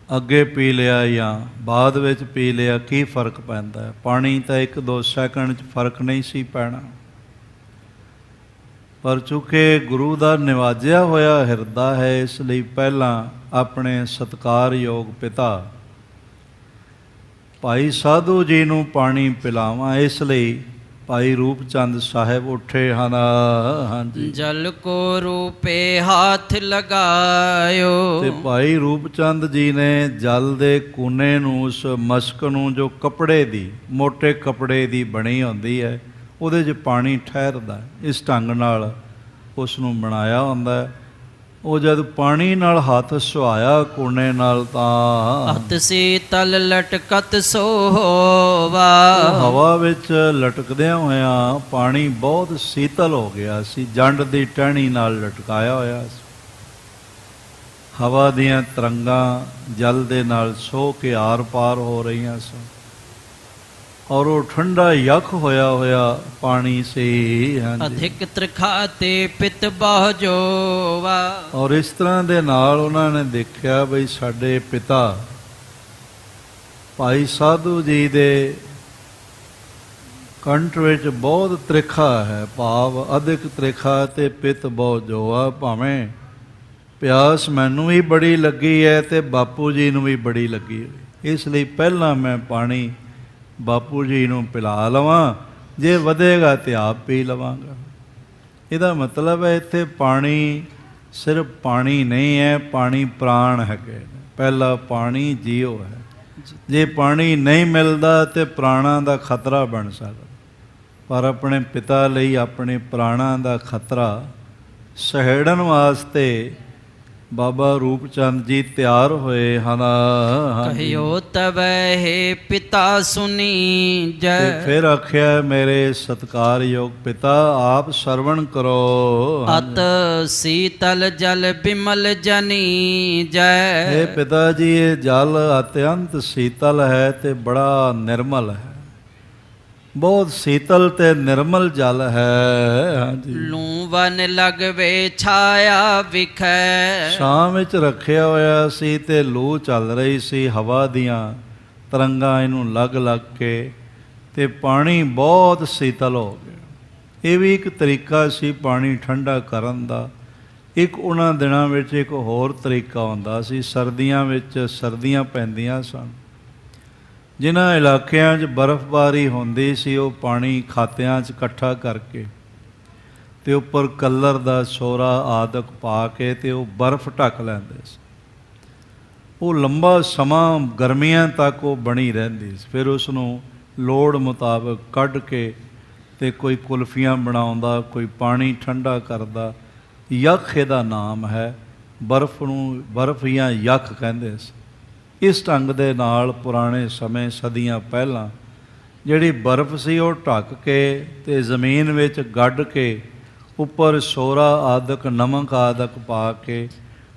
ਅੱਗੇ ਪੀ ਲਿਆ ਜਾਂ ਬਾਅਦ ਵਿੱਚ ਪੀ ਲਿਆ, ਕੀ ਫਰਕ ਪੈਂਦਾ? ਪਾਣੀ ਤਾਂ 1-2 ਸੈਕਿੰਡ 'ਚ ਫਰਕ ਨਹੀਂ ਸੀ ਪੈਣਾ। ਪਰ ਚੂँਕਿ ਗੁਰੂ ਦਾ ਨਿਵਾਜਿਆ ਹੋਇਆ ਹਿਰਦਾ ਹੈ, ਇਸ ਲਈ ਪਹਿਲਾਂ ਆਪਣੇ ਸਤਿਕਾਰਯੋਗ ਪਿਤਾ ਭਾਈ ਸਾਧੂ ਜੀ ਨੂੰ ਪਾਣੀ ਪਿਲਾਵਾਂ। ਇਸ ਲਈ ਭਾਈ ਰੂਪ ਚੰਦ ਸਾਹਿਬ ਉੱਠੇ ਹਨ। ਹਾਂਜੀ, ਜਲ ਕੋ ਰੂਪੇ ਹਾਥ ਲਗਾਇਓ। ਤੇ ਭਾਈ ਰੂਪ ਚੰਦ ਜੀ ਨੇ ਜਲ ਦੇ ਕੂਨੇ ਨੂੰ, ਉਸ ਮਸ਼ਕ ਨੂੰ ਜੋ ਕੱਪੜੇ ਦੀ, ਮੋਟੇ ਕੱਪੜੇ ਦੀ ਬਣੀ ਹੁੰਦੀ ਹੈ, ਉਹਦੇ 'ਚ ਪਾਣੀ ਠਹਿਰਦਾ, ਇਸ ਢੰਗ ਨਾਲ ਉਸ ਨੂੰ ਬਣਾਇਆ ਹੁੰਦਾ। ਉਹ ਜਦ ਪਾਣੀ ਨਾਲ ਹੱਥ ਸੁਹਾਇਆ ਕੂਨੇ ਨਾਲ ਤਾਂ ਅਤ ਸੀਤਲ ਲਟਕਤ ਸੋਵਾ। ਹਵਾ ਵਿੱਚ ਲਟਕਦਿਆਂ ਹੋਇਆਂ ਪਾਣੀ ਬਹੁਤ ਸੀਤਲ ਹੋ ਗਿਆ ਸੀ, ਜੰਡ ਦੀ ਟਹਿਣੀ ਨਾਲ ਲਟਕਾਇਆ ਹੋਇਆ ਸੀ। ਹਵਾ ਦੀਆਂ ਤਰੰਗਾਂ ਜਲ ਦੇ ਨਾਲ ਸੋਹ ਕੇ ਆਰ ਪਾਰ ਹੋ ਰਹੀਆਂ ਸਨ, ਔਰ ਉਹ ਠੰਡਾ ਯਖ ਹੋਇਆ ਪਾਣੀ ਸੀ। ਅਧਿਕ ਤ੍ਰਿਖਾ ਤੇ ਪਿਤ ਬਹੁ ਜੋਵਾ। ਔਰ ਇਸ ਤਰ੍ਹਾਂ ਦੇ ਨਾਲ ਉਹਨਾਂ ਨੇ ਦੇਖਿਆ ਬਈ ਸਾਡੇ ਪਿਤਾ ਭਾਈ ਸਾਧੂ ਜੀ ਦੇ ਕੰਠ ਵਿੱਚ ਬਹੁਤ ਤ੍ਰਿਖਾ ਹੈ, ਭਾਵ ਅਧਿਕ ਤ੍ਰਿਖਾ ਤੇ ਪਿਤ ਬਹੁ ਜੋਵਾ। ਭਾਵੇਂ ਪਿਆਸ ਮੈਨੂੰ ਵੀ ਬੜੀ ਲੱਗੀ ਹੈ ਤੇ ਬਾਪੂ ਜੀ ਨੂੰ ਵੀ ਬੜੀ ਲੱਗੀ ਹੋਈ, ਇਸ ਲਈ ਪਹਿਲਾਂ ਮੈਂ ਪਾਣੀ ਬਾਪੂ ਜੀ ਨੂੰ ਪਿਲਾ ਲਵਾਂ, ਜੇ ਵਧੇਗਾ ਤੇ ਆਪ ਪੀ ਲਵਾਂਗਾ। ਇਹਦਾ ਮਤਲਬ ਹੈ ਇੱਥੇ ਪਾਣੀ ਸਿਰਫ ਪਾਣੀ ਨਹੀਂ ਹੈ, ਪਾਣੀ ਪ੍ਰਾਣ ਹੈਗੇ। ਪਹਿਲਾ ਪਾਣੀ ਜੀਓ ਹੈ। ਜੇ ਪਾਣੀ ਨਹੀਂ ਮਿਲਦਾ ਤੇ ਪ੍ਰਾਣਾਂ ਦਾ ਖਤਰਾ ਬਣ ਸਕਦਾ। ਪਰ ਆਪਣੇ ਪਿਤਾ ਲਈ ਆਪਣੇ ਪ੍ਰਾਣਾਂ ਦਾ ਖਤਰਾ ਸਹਿੜਨ ਵਾਸਤੇ ਬਾਬਾ ਰੂਪ ਚੰਦ ਜੀ ਤਿਆਰ ਹੋਏ ਹਨ। ਕਹਿਓ ਤਵੈ ਹੈ ਪਿਤਾ ਸੁਣੀ ਜੈ। ਤੇ ਫਿਰ ਆਖਿਆ ਮੇਰੇ ਸਤਿਕਾਰਯੋਗ ਪਿਤਾ ਆਪ ਸਰਵਣ ਕਰੋ। ਅਤ ਸੀਤਲ ਜਲ ਬਿਮਲ ਜਨੀ ਜੈ। ਇਹ ਪਿਤਾ ਜੀ ਇਹ ਜਲ ਅਤਿਅੰਤ ਸੀਤਲ ਹੈ ਤੇ ਬੜਾ ਨਿਰਮਲ ਹੈ, ਬਹੁਤ ਸੀਤਲ ਤੇ ਨਿਰਮਲ ਜਲ ਹੈ। ਹਾਂਜੀ, ਲੂ ਵਨ ਲਗਵੇ ਛਾਇਆ ਵਿਖੈ। ਸ਼ਾਮ ਵਿੱਚ ਰੱਖਿਆ ਹੋਇਆ ਸੀ ਤੇ ਲੂ ਚੱਲ ਰਹੀ ਸੀ, ਹਵਾ ਦੀਆਂ ਤਰੰਗਾਂ ਇਹਨੂੰ ਲੱਗ ਲੱਗ ਕੇ, ਤੇ ਪਾਣੀ ਬਹੁਤ ਸੀਤਲ ਹੋ ਗਿਆ। ਇਹ ਵੀ ਇੱਕ ਤਰੀਕਾ ਸੀ ਪਾਣੀ ਠੰਡਾ ਕਰਨ ਦਾ। ਇੱਕ ਉਹਨਾਂ ਦਿਨਾਂ ਵਿੱਚ ਇੱਕ ਹੋਰ ਤਰੀਕਾ ਹੁੰਦਾ ਸੀ। ਸਰਦੀਆਂ ਵਿੱਚ ਸਰਦੀਆਂ ਪੈਂਦੀਆਂ ਸਨ। ਜਿਨ੍ਹਾਂ ਇਲਾਕਿਆਂ 'ਚ ਬਰਫ਼ਬਾਰੀ ਹੁੰਦੀ ਸੀ ਉਹ ਪਾਣੀ ਖਾਤਿਆਂ 'ਚ ਇਕੱਠਾ ਕਰਕੇ ਅਤੇ ਉੱਪਰ ਕਲਰ ਦਾ ਸੋਰਾ ਆਦਿਕ ਪਾ ਕੇ ਅਤੇ ਉਹ ਬਰਫ਼ ਢੱਕ ਲੈਂਦੇ ਸੀ। ਉਹ ਲੰਬਾ ਸਮਾਂ ਗਰਮੀਆਂ ਤੱਕ ਉਹ ਬਣੀ ਰਹਿੰਦੀ ਸੀ। ਫਿਰ ਉਸ ਨੂੰ ਲੋੜ ਮੁਤਾਬਕ ਕੱਢ ਕੇ ਅਤੇ ਕੋਈ ਕੁਲਫੀਆਂ ਬਣਾਉਂਦਾ, ਕੋਈ ਪਾਣੀ ਠੰਡਾ ਕਰਦਾ। ਯੱਖ ਇਹਦਾ ਨਾਮ ਹੈ। ਬਰਫ਼ ਨੂੰ ਬਰਫ਼ ਜਾਂ ਯੱਖ ਕਹਿੰਦੇ ਸੀ। ਇਸ ਢੰਗ ਦੇ ਨਾਲ ਪੁਰਾਣੇ ਸਮੇਂ ਸਦੀਆਂ ਪਹਿਲਾਂ ਜਿਹੜੀ ਬਰਫ਼ ਸੀ ਉਹ ਢੱਕ ਕੇ ਅਤੇ ਜ਼ਮੀਨ ਵਿੱਚ ਗੱਡ ਕੇ ਉੱਪਰ ਸੋਰਾ ਆਦਿਕ ਨਮਕ ਆਦਿਕ ਪਾ ਕੇ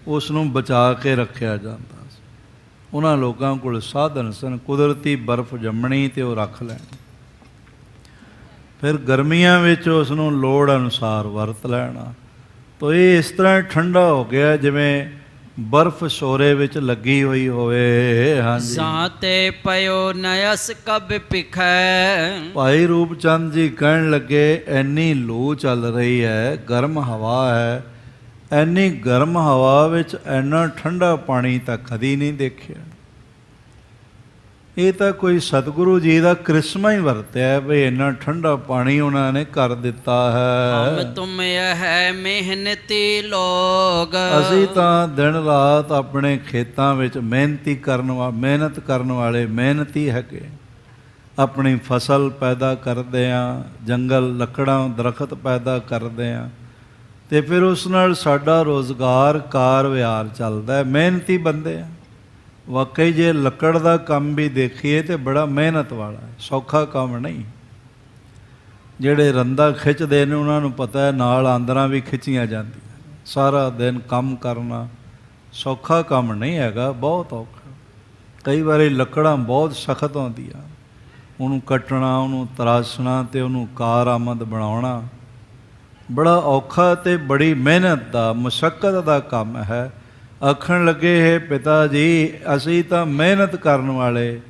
ਉਸ ਨੂੰ ਬਚਾ ਕੇ ਰੱਖਿਆ ਜਾਂਦਾ ਸੀ। ਉਹਨਾਂ ਲੋਕਾਂ ਕੋਲ ਸਾਧਨ ਸਨ, ਕੁਦਰਤੀ ਬਰਫ਼ ਜੰਮਣੀ ਅਤੇ ਉਹ ਰੱਖ ਲੈਣੀ। ਫਿਰ ਗਰਮੀਆਂ ਵਿੱਚ ਉਸ ਨੂੰ ਲੋੜ ਅਨੁਸਾਰ ਵਰਤ ਲੈਣਾ। ਤਾਂ ਇਹ ਇਸ ਤਰ੍ਹਾਂ ਠੰਡਾ ਹੋ ਗਿਆ ਜਿਵੇਂ ਬਰਫ਼ ਸੋਰੇ ਵਿੱਚ ਲੱਗੀ ਹੋਈ ਹੋਵੇ। ਹਾਂਜੀ, ਸਾਤੇ ਪਇਓ ਨਯਸ ਕਬ ਪਿਖੈ। ਭਾਈ ਰੂਪ ਚੰਦ ਜੀ ਕਹਿਣ ਲੱਗੇ, ਇੰਨੀ ਲੂ ਚੱਲ ਰਹੀ ਹੈ, ਗਰਮ ਹਵਾ ਹੈ, ਇੰਨੀ ਗਰਮ ਹਵਾ ਵਿੱਚ ਇੰਨਾ ਠੰਡਾ ਪਾਣੀ ਤਾਂ ਕਦੀ ਨਹੀਂ ਦੇਖਿਆ। ਇਹ ਤਾਂ ਕੋਈ ਸਤਿਗੁਰੂ ਜੀ ਦਾ ਕ੍ਰਿਸ਼ਮਾ ਹੀ ਵਰਤਿਆ ਵੀ ਇੰਨਾ ਠੰਡਾ ਪਾਣੀ ਉਹਨਾਂ ਨੇ ਕਰ ਦਿੱਤਾ ਹੈ। ਹਮ ਤੁਮ ਹੈ ਮਿਹਨਤੀ ਲੋਗ। ਅਸੀਂ ਤਾਂ ਦਿਨ ਰਾਤ ਆਪਣੇ ਖੇਤਾਂ ਵਿੱਚ ਮਿਹਨਤ ਕਰਨ ਵਾਲੇ ਮਿਹਨਤੀ ਹੈਗੇ। ਆਪਣੀ ਫਸਲ ਪੈਦਾ ਕਰਦੇ ਹਾਂ, ਜੰਗਲ ਲੱਕੜਾਂ ਦਰਖਤ ਪੈਦਾ ਕਰਦੇ ਹਾਂ ਅਤੇ ਫਿਰ ਉਸ ਨਾਲ ਸਾਡਾ ਰੁਜ਼ਗਾਰ ਕਾਰ ਵਿਹਾਰ ਚੱਲਦਾ ਹੈ। ਮਿਹਨਤੀ ਬੰਦੇ ਆ। ਵਾਕਈ ਜੇ ਲੱਕੜ ਦਾ ਕੰਮ ਵੀ ਦੇਖੀਏ ਤਾਂ ਬੜਾ ਮਿਹਨਤ ਵਾਲਾ ਹੈ, ਸੌਖਾ ਕੰਮ ਨਹੀਂ। ਜਿਹੜੇ ਰੰਦਾ ਖਿੱਚਦੇ ਨੇ ਉਹਨਾਂ ਨੂੰ ਪਤਾ ਹੈ ਨਾਲ ਆਂਦਰਾਂ ਵੀ ਖਿੱਚੀਆਂ ਜਾਂਦੀਆਂ। ਸਾਰਾ ਦਿਨ ਕੰਮ ਕਰਨਾ ਸੌਖਾ ਕੰਮ ਨਹੀਂ ਹੈਗਾ, ਬਹੁਤ ਔਖਾ। ਕਈ ਵਾਰੀ ਲੱਕੜਾਂ ਬਹੁਤ ਸਖਤ ਹੁੰਦੀਆਂ, ਉਹਨੂੰ ਕੱਟਣਾ, ਉਹਨੂੰ ਤਰਾਸ਼ਣਾ ਅਤੇ ਉਹਨੂੰ ਕਾਰ ਆਮਦ ਬਣਾਉਣਾ ਬੜਾ ਔਖਾ ਅਤੇ ਬੜੀ ਮਿਹਨਤ ਦਾ ਮੁਸ਼ੱਕਤ ਦਾ ਕੰਮ ਹੈ। ਆਖਣ ਲੱਗੇ ਹੈ ਪਿਤਾ ਜੀ, ਅਸੀਂ ਤਾਂ ਮਿਹਨਤ ਕਰਨ ਵਾਲੇ,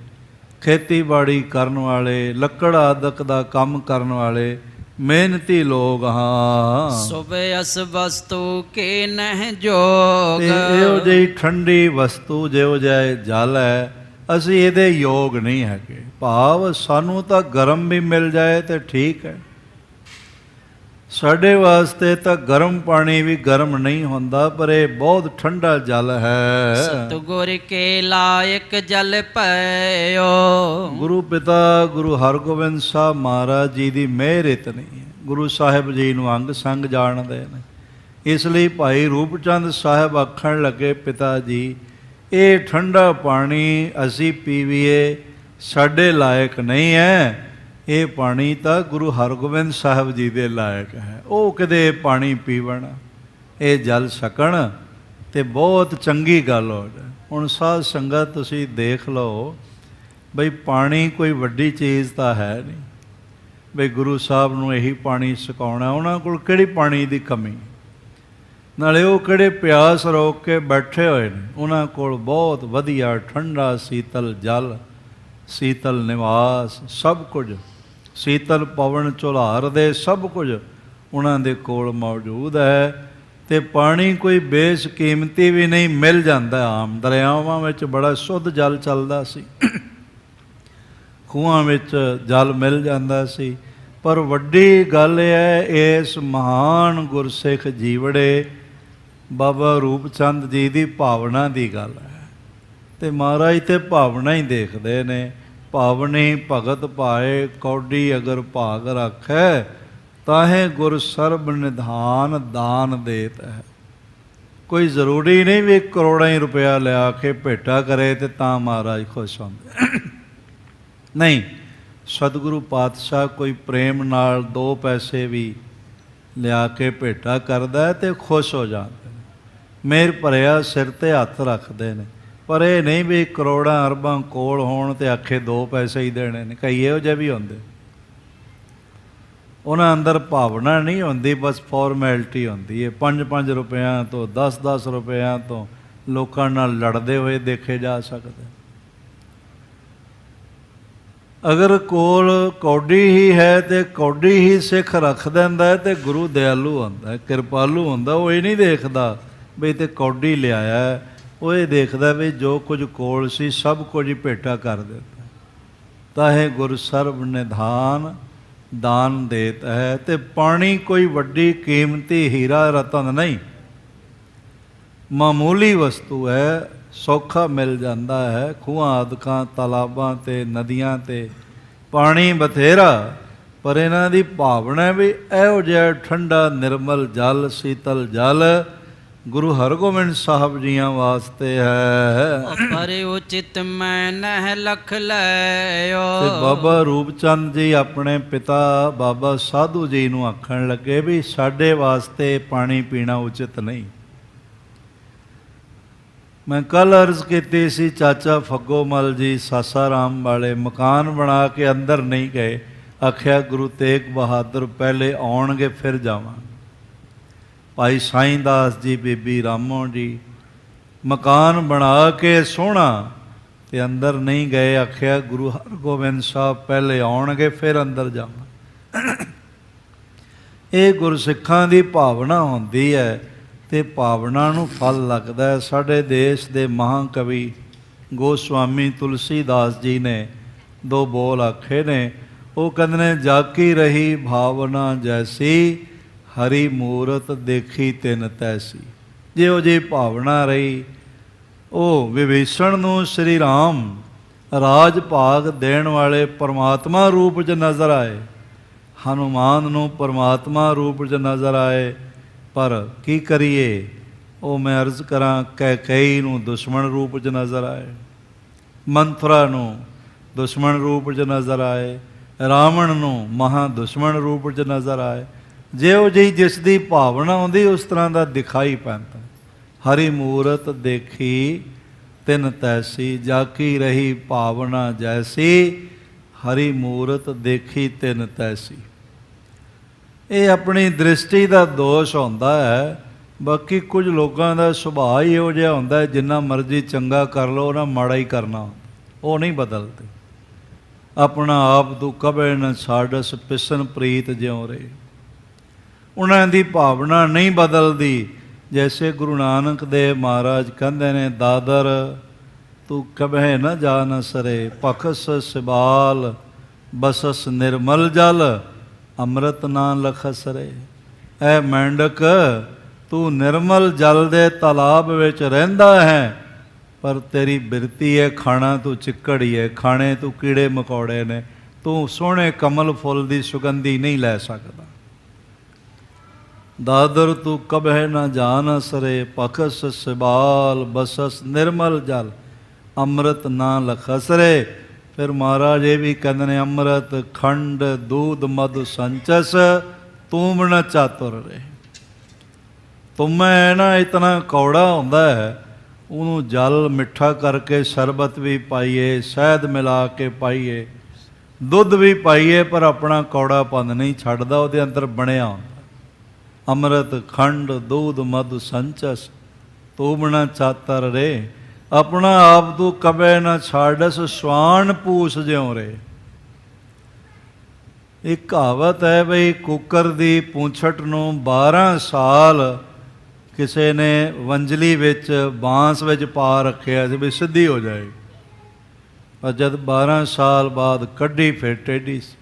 ਖੇਤੀਬਾੜੀ ਕਰਨ ਵਾਲੇ, ਲੱਕੜ ਆਦਿਕ ਦਾ ਕੰਮ ਕਰਨ ਵਾਲੇ ਮਿਹਨਤੀ ਲੋਕ ਹਾਂ। ਸੁਬੇ ਅਸ ਵਸਤੂ ਕੇ ਨਹਿ ਜੋਗ। ਇਹੋ ਜਿਹੀ ਠੰਡੀ ਵਸਤੂ ਜਿਹੋ ਜਿਹਾ ਜਲ ਹੈ, ਅਸੀਂ ਇਹਦੇ ਯੋਗ ਨਹੀਂ ਹੈਗੇ। ਭਾਵ ਸਾਨੂੰ ਤਾਂ ਗਰਮ ਵੀ ਮਿਲ ਜਾਏ ਤਾਂ ਠੀਕ ਹੈ, ਸਾਡੇ ਵਾਸਤੇ ਤਾਂ ਗਰਮ ਪਾਣੀ ਵੀ ਗਰਮ ਨਹੀਂ ਹੁੰਦਾ, ਪਰ ਇਹ ਬਹੁਤ ਠੰਡਾ ਜਲ ਹੈ। ਸਤਿਗੁਰ ਕੇ ਲਾਇਕ ਜਲ ਪਇਓ। ਗੁਰੂ ਪਿਤਾ ਗੁਰੂ ਹਰਗੋਬਿੰਦ ਸਾਹਿਬ ਮਹਾਰਾਜ ਜੀ ਦੀ ਮਿਹਰ ਇਤਨੀ ਹੈ। ਗੁਰੂ ਸਾਹਿਬ ਜੀ ਨੂੰ ਅੰਗ ਸੰਗ ਜਾਣਦੇ ਨੇ। ਇਸ ਲਈ ਭਾਈ ਰੂਪ ਚੰਦ ਸਾਹਿਬ ਆਖਣ ਲੱਗੇ, ਪਿਤਾ ਜੀ ਇਹ ਠੰਡਾ ਪਾਣੀ ਅਸੀਂ ਪੀਵੀਏ ਸਾਡੇ ਲਾਇਕ ਨਹੀਂ ਹੈ। ਇਹ ਪਾਣੀ ਤਾਂ ਗੁਰੂ ਹਰਗੋਬਿੰਦ ਸਾਹਿਬ ਜੀ ਦੇ ਲਾਇਕ ਹੈ। ਉਹ ਕਿਤੇ ਪਾਣੀ ਪੀਵਣ, ਇਹ ਜਲ ਛਕਣ ਅਤੇ ਬਹੁਤ ਚੰਗੀ ਗੱਲ ਹੋ ਜਾਏ। ਹੁਣ ਸਾਧ ਸੰਗਤ ਤੁਸੀਂ ਦੇਖ ਲਓ ਬਈ ਪਾਣੀ ਕੋਈ ਵੱਡੀ ਚੀਜ਼ ਤਾਂ ਹੈ ਨਹੀਂ। ਬਈ ਗੁਰੂ ਸਾਹਿਬ ਨੂੰ ਇਹੀ ਪਾਣੀ ਛਕਾਉਣਾ, ਉਹਨਾਂ ਕੋਲ ਕਿਹੜੀ ਪਾਣੀ ਦੀ ਕਮੀ। ਨਾਲੇ ਉਹ ਕਿਹੜੇ ਪਿਆਸ ਰੋਕ ਕੇ ਬੈਠੇ ਹੋਏ ਨੇ, ਉਹਨਾਂ ਕੋਲ ਬਹੁਤ ਵਧੀਆ ਠੰਡਾ ਸੀਤਲ ਜਲ, ਸੀਤਲ ਨਿਵਾਸ, ਸਭ ਕੁਝ, ਸੀਤਲ ਪਵਨ ਝੁਲਾਰ ਦੇ ਸਭ ਕੁਝ ਉਹਨਾਂ ਦੇ ਕੋਲ ਮੌਜੂਦ ਹੈ। ਅਤੇ ਪਾਣੀ ਕੋਈ ਬੇਸ਼ਕੀਮਤੀ ਵੀ ਨਹੀਂ, ਮਿਲ ਜਾਂਦਾ। ਆਮ ਦਰਿਆਵਾਂ ਵਿੱਚ ਬੜਾ ਸ਼ੁੱਧ ਜਲ ਚੱਲਦਾ ਸੀ, ਖੂਹਾਂ ਵਿੱਚ ਜਲ ਮਿਲ ਜਾਂਦਾ ਸੀ। ਪਰ ਵੱਡੀ ਗੱਲ ਇਹ ਹੈ, ਇਸ ਮਹਾਨ ਗੁਰਸਿੱਖ ਜੀਵੜੇ ਬਾਬਾ ਰੂਪ ਚੰਦ ਜੀ ਦੀ ਭਾਵਨਾ ਦੀ ਗੱਲ ਹੈ। ਅਤੇ ਮਹਾਰਾਜ ਤੇ ਭਾਵਨਾ ਹੀ ਦੇਖਦੇ ਨੇ। ਭਾਵਨੀ ਭਗਤ ਭਾਏ ਕੌਡੀ ਅਗਰ ਭਾਗ ਰੱਖੈ, ਤਾਹੇ ਗੁਰ ਸਰਬ ਨਿਧਾਨ ਦਾਨ ਦੇਤ ਹੈ। ਕੋਈ ਜ਼ਰੂਰੀ ਨਹੀਂ ਵੀ ਕਰੋੜਾਂ ਹੀ ਰੁਪਇਆ ਲਿਆ ਕੇ ਭੇਟਾ ਕਰੇ ਅਤੇ ਤਾਂ ਮਹਾਰਾਜ ਖੁਸ਼ ਹੁੰਦੇ। ਨਹੀਂ, ਸਤਿਗੁਰੂ ਪਾਤਸ਼ਾਹ ਕੋਈ ਪ੍ਰੇਮ ਨਾਲ 2 ਪੈਸੇ ਵੀ ਲਿਆ ਕੇ ਭੇਟਾ ਕਰਦਾ ਅਤੇ ਖੁਸ਼ ਹੋ ਜਾਂਦੇ ਨੇ, ਮਿਹਰ ਭਰਿਆ ਸਿਰ 'ਤੇ ਹੱਥ ਰੱਖਦੇ ਨੇ। ਪਰ ਇਹ ਨਹੀਂ ਵੀ ਕਰੋੜਾਂ ਅਰਬਾਂ ਕੋਲ ਹੋਣ ਅਤੇ ਆਖੇ 2 ਪੈਸੇ ਹੀ ਦੇਣੇ ਨੇ। ਕਈ ਇਹੋ ਜਿਹੇ ਵੀ ਹੁੰਦੇ, ਉਹਨਾਂ ਅੰਦਰ ਭਾਵਨਾ ਨਹੀਂ ਹੁੰਦੀ, ਬਸ ਫਾਰਮੈਲਿਟੀ ਹੁੰਦੀ ਹੈ। 5-5 ਰੁਪਇਆਂ ਤੋਂ 10-10 ਰੁਪਇਆਂ ਤੋਂ ਲੋਕਾਂ ਨਾਲ ਲੜਦੇ ਹੋਏ ਦੇਖੇ ਜਾ ਸਕਦੇ। ਅਗਰ ਕੋਲ ਕੌਡੀ ਹੀ ਹੈ ਤੇ ਕੌਡੀ ਹੀ ਸਿੱਖ ਰੱਖ ਦਿੰਦਾ ਹੈ ਤੇ ਗੁਰੂ ਦਿਆਲੂ ਹੁੰਦਾ ਹੈ, ਕਿਰਪਾਲੂ ਹੁੰਦਾ। ਉਹ ਇਹ ਨਹੀਂ ਦੇਖਦਾ ਵੀ ਤੇ ਕੌਡੀ ਲਿਆਇਆ ਹੈ, ਉਹ ਇਹ ਦੇਖਦਾ ਵੀ ਜੋ ਕੁਝ ਕੋਲ ਸੀ ਸਭ ਕੁਝ ਹੀ ਭੇਟਾ ਕਰ ਦਿੱਤਾ। ਤਾਹੇ ਗੁਰ ਸਰਬ ਨਿਧਾਨ ਦਾਨ ਦੇਤ ਹੈ। ਤੇ ਪਾਣੀ ਕੋਈ ਵੱਡੀ ਕੀਮਤੀ ਹੀਰਾ ਰਤਨ ਨਹੀਂ, ਮਾਮੂਲੀ ਵਸਤੂ ਹੈ, ਸੌਖਾ ਮਿਲ ਜਾਂਦਾ ਹੈ। ਖੂਹਾਂ ਆਦਿਕਾਂ ਤਾਲਾਬਾਂ 'ਤੇ ਨਦੀਆਂ 'ਤੇ ਪਾਣੀ ਬਥੇਰਾ, ਪਰ ਇਹਨਾਂ ਦੀ ਭਾਵਨਾ ਵੀ ਇਹੋ ਜਿਹਾ ਠੰਡਾ ਨਿਰਮਲ ਜਲ, ਸੀਤਲ ਜਲ ਗੁਰੂ ਹਰਗੋਬਿੰਦ ਸਾਹਿਬ ਜੀਆਂ ਵਾਸਤੇ ਹੈ। ਪਰ ਉਚਿਤ ਮੈਂ ਨਹਿ ਲਖ ਲਿਓ। ਤੇ ਬਾਬਾ ਰੂਪਚੰਦ ਜੀ ਆਪਣੇ ਪਿਤਾ ਬਾਬਾ ਸਾਧੂ ਜੀ ਨੂੰ ਆਖਣ ਲੱਗੇ ਵੀ ਸਾਡੇ ਵਾਸਤੇ ਪਾਣੀ ਪੀਣਾ ਉਚਿਤ ਨਹੀਂ। ਮੈਂ ਕੱਲ੍ਹ ਅਰਜ਼ ਕੀਤੀ ਸੀ, ਚਾਚਾ ਫੱਗੋਮਲ ਜੀ ਸਾਸਾਰਾਮ ਵਾਲੇ ਮਕਾਨ ਬਣਾ ਕੇ ਅੰਦਰ ਨਹੀਂ ਗਏ, ਆਖਿਆ ਗੁਰੂ ਤੇਗ ਬਹਾਦਰ ਪਹਿਲੇ ਆਉਣਗੇ ਫਿਰ ਜਾਵਾਂ। ਭਾਈ ਸਾਈਂ ਦਾਸ ਜੀ, ਬੀਬੀ ਰਾਮੋ ਜੀ ਮਕਾਨ ਬਣਾ ਕੇ ਸੋਹਣਾ ਤੇ ਅੰਦਰ ਨਹੀਂ ਗਏ, ਆਖਿਆ ਗੁਰੂ ਹਰਗੋਬਿੰਦ ਸਾਹਿਬ ਪਹਿਲੇ ਆਉਣਗੇ ਫਿਰ ਅੰਦਰ ਜਾਵਾਂ। ਇਹ ਗੁਰਸਿੱਖਾਂ ਦੀ ਭਾਵਨਾ ਹੁੰਦੀ ਹੈ ਤੇ ਭਾਵਨਾ ਨੂੰ ਫਲ ਲੱਗਦਾ ਹੈ। ਸਾਡੇ ਦੇਸ਼ ਦੇ ਮਹਾਂਕਵੀ ਗੋਸਵਾਮੀ ਤੁਲਸੀਦਾਸ ਜੀ ਨੇ ਦੋ ਬੋਲ ਆਖੇ ਨੇ। ਉਹ ਕਹਿੰਦੇ ਨੇ, ਜਾਕੀ ਰਹੀ ਭਾਵਨਾ ਜੈਸੀ, ਹਰੀ ਮੂਰਤ ਦੇਖੀ ਤਿਨ ਤੈਸੀ। ਜਿਹੋ ਜਿਹੀ ਭਾਵਨਾ ਰਹੀ, ਉਹ ਵਿਭੀਸ਼ਣ ਨੂੰ ਸ਼੍ਰੀ ਰਾਮ ਰਾਜ ਭਾਗ ਦੇਣ ਵਾਲੇ ਪਰਮਾਤਮਾ ਰੂਪ 'ਚ ਨਜ਼ਰ ਆਏ, ਹਨੂਮਾਨ ਨੂੰ ਪਰਮਾਤਮਾ ਰੂਪ 'ਚ ਨਜ਼ਰ ਆਏ। ਪਰ ਕੀ ਕਰੀਏ, ਉਹ ਮੈਂ ਅਰਜ਼ ਕਰਾਂ, ਕੈਕਈ ਨੂੰ ਦੁਸ਼ਮਣ ਰੂਪ 'ਚ ਨਜ਼ਰ ਆਏ, ਮੰਥਰਾ ਨੂੰ ਦੁਸ਼ਮਣ ਰੂਪ 'ਚ ਨਜ਼ਰ ਆਏ, ਰਾਵਣ ਨੂੰ ਮਹਾ ਦੁਸ਼ਮਣ ਰੂਪ 'ਚ ਨਜ਼ਰ ਆਏ। ਜਿਹੋ ਜਿਹੀ ਜਿਸ ਦੀ ਭਾਵਨਾ ਆਉਂਦੀ ਉਸ ਤਰ੍ਹਾਂ ਦਾ ਦਿਖਾਈ ਪੈਂਦਾ। ਹਰੀ ਮੂਰਤ ਦੇਖੀ ਤਿਨ ਤੈਸੀ, ਜਾਕੀ ਰਹੀ ਭਾਵਨਾ ਜੈਸੀ, ਹਰੀ ਮੂਰਤ ਦੇਖੀ ਤਿਨ ਤੈਸੀ। ਇਹ ਆਪਣੀ ਦ੍ਰਿਸ਼ਟੀ ਦਾ ਦੋਸ਼ ਹੁੰਦਾ ਹੈ। ਬਾਕੀ ਕੁਝ ਲੋਕਾਂ ਦਾ ਸੁਭਾਅ ਹੀ ਇਹੋ ਜਿਹਾ ਹੁੰਦਾ ਹੈ, ਜਿੰਨਾ ਮਰਜ਼ੀ ਚੰਗਾ ਕਰ ਲਓ ਉਹਨਾਂ ਮਾੜਾ ਹੀ ਕਰਨਾ, ਉਹ ਨਹੀਂ ਬਦਲਦੇ। ਆਪਣਾ ਆਪ ਤੂੰ ਕਬੇ ਨ ਛਾਡਸ ਪਿਸਨ ਪ੍ਰੀਤ ਜਿਉ ਰੇ। ਉਹਨਾਂ ਦੀ ਭਾਵਨਾ ਨਹੀਂ ਬਦਲਦੀ। ਜੈਸੇ ਗੁਰੂ ਨਾਨਕ ਦੇਵ ਮਹਾਰਾਜ ਕਹਿੰਦੇ ਨੇ, ਦਾਦਰ ਤੂੰ ਕਬਹਿ ਨ ਜਾ ਨ ਸਰੇ, ਪਖਸ ਸਿਬਾਲ ਬਸਸ ਨਿਰਮਲ ਜਲ, ਅੰਮ੍ਰਿਤ ਨਾ ਲਖਸਰੇ। ਐ ਮੈਂਡਕ, ਤੂੰ ਨਿਰਮਲ ਜਲ ਦੇ ਤਾਲਾਬ ਵਿੱਚ ਰਹਿੰਦਾ ਹੈ, ਪਰ ਤੇਰੀ ਬਿਰਤੀ ਹੈ ਖਾਣਾ ਤੂੰ ਚਿੱਕੜ ਹੀ ਹੈ, ਖਾਣੇ ਤੂੰ ਕੀੜੇ ਮਕੌੜੇ ਨੇ, ਤੂੰ ਸੋਹਣੇ ਕਮਲ ਫੁੱਲ ਦੀ ਸੁਗੰਧੀ ਨਹੀਂ ਲੈ ਸਕਦਾ। ਦਾਦਰ ਤੂੰ ਕਬਹਿ ਨਾ ਜਾਨ ਸਰੇ, ਪਖਸ ਸਿਬਾਲ ਬਸਸ ਨਿਰਮਲ ਜਲ, ਅੰਮ੍ਰਿਤ ਨਾ ਲਖਸਰੇ। ਫਿਰ ਮਹਾਰਾਜ ਇਹ ਵੀ ਕਹਿੰਦੇ ਨੇ, ਅੰਮ੍ਰਿਤ ਖੰਡ ਦੂਧ ਮਧ ਸੰਚਸ, ਤੂੰ ਨ ਚਾਤੁਰ ਰਹੇ। ਤੁਮੈ ਨਾ ਇਤਨਾ ਕੌੜਾ ਹੁੰਦਾ ਹੈ, ਉਹਨੂੰ ਜਲ ਮਿੱਠਾ ਕਰਕੇ ਸ਼ਰਬਤ ਵੀ ਪਾਈਏ, ਸ਼ਹਿਦ ਮਿਲਾ ਕੇ ਪਾਈਏ, ਦੁੱਧ ਵੀ ਪਾਈਏ, ਪਰ ਆਪਣਾ ਕੌੜਾਪਨ ਨਹੀਂ ਛੱਡਦਾ, ਉਹਦੇ ਅੰਦਰ ਬਣਿਆ ਹੁੰਦਾ। ਅੰਮ੍ਰਿਤ ਖੰਡ ਦੂਧ ਮਧ ਸੰਚਸ, ਤੂੰ ਨ ਚਾਤਰ ਰੇ। ਆਪਣਾ ਆਪ ਤੂੰ ਕਬੇ ਨਾ ਛਾਡਸ, ਸਵਾਨ ਪੂਸ ਜਿਉ ਰੇ। ਇੱਕ ਕਹਾਵਤ ਹੈ ਬਈ, ਕੁੱਕਰ ਦੀ ਪੂੰਛਟ ਨੂੰ 12 ਸਾਲ ਕਿਸੇ ਨੇ ਵੰਜਲੀ ਵਿੱਚ ਬਾਂਸ ਵਿੱਚ ਪਾ ਰੱਖਿਆ ਸੀ ਵੀ ਸਿੱਧੀ ਹੋ ਜਾਏ, ਪਰ ਜਦ 12 ਸਾਲ ਬਾਅਦ ਕੱਢੀ ਫਿਰ ਟੇਢੀ ਸੀ।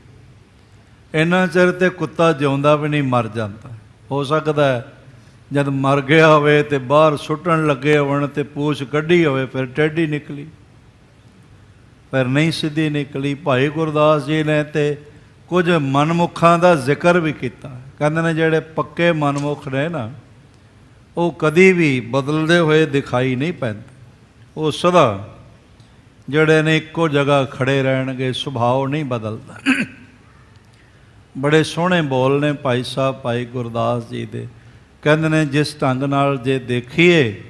ਇੰਨਾ ਚਿਰ ਤੇ ਕੁੱਤਾ ਜਿਉਂਦਾ ਵੀ ਨਹੀਂ, ਮਰ ਜਾਂਦਾ। ਹੋ ਸਕਦਾ ਜਦ ਮਰ ਗਿਆ ਹੋਵੇ ਤੇ ਬਾਹਰ ਸੁੱਟਣ ਲੱਗੇ ਹੋਣ ਤੇ ਪੂਛ ਕੱਢੀ ਹੋਵੇ ਫਿਰ ਟੇਢੀ ਨਿਕਲੀ, ਪਰ ਨਹੀਂ ਸਿੱਧੀ ਨਿਕਲੀ। ਭਾਈ ਗੁਰਦਾਸ ਜੀ ਨੇ ਤੇ ਕੁਝ ਮਨਮੁਖਾਂ ਦਾ ਜ਼ਿਕਰ ਵੀ ਕੀਤਾ। ਕਹਿੰਦੇ ਨੇ ਜਿਹੜੇ ਪੱਕੇ ਮਨਮੁਖ ਨੇ ਨਾ, ਉਹ ਕਦੀ ਵੀ ਬਦਲਦੇ ਹੋਏ ਦਿਖਾਈ ਨਹੀਂ ਪੈਂਦੇ। ਉਹ ਸਦਾ ਜਿਹੜੇ ਨੇ ਇੱਕੋ ਜਗ੍ਹਾ ਖੜੇ ਰਹਿਣਗੇ, ਸੁਭਾਅ ਨਹੀਂ ਬਦਲਦਾ। ਬੜੇ ਸੋਹਣੇ ਬੋਲ ਨੇ ਭਾਈ ਸਾਹਿਬ ਭਾਈ ਗੁਰਦਾਸ ਜੀ ਦੇ। ਕਹਿੰਦੇ ਨੇ, ਜਿਸ ਢੰਗ ਨਾਲ ਜੇ ਦੇਖੀਏ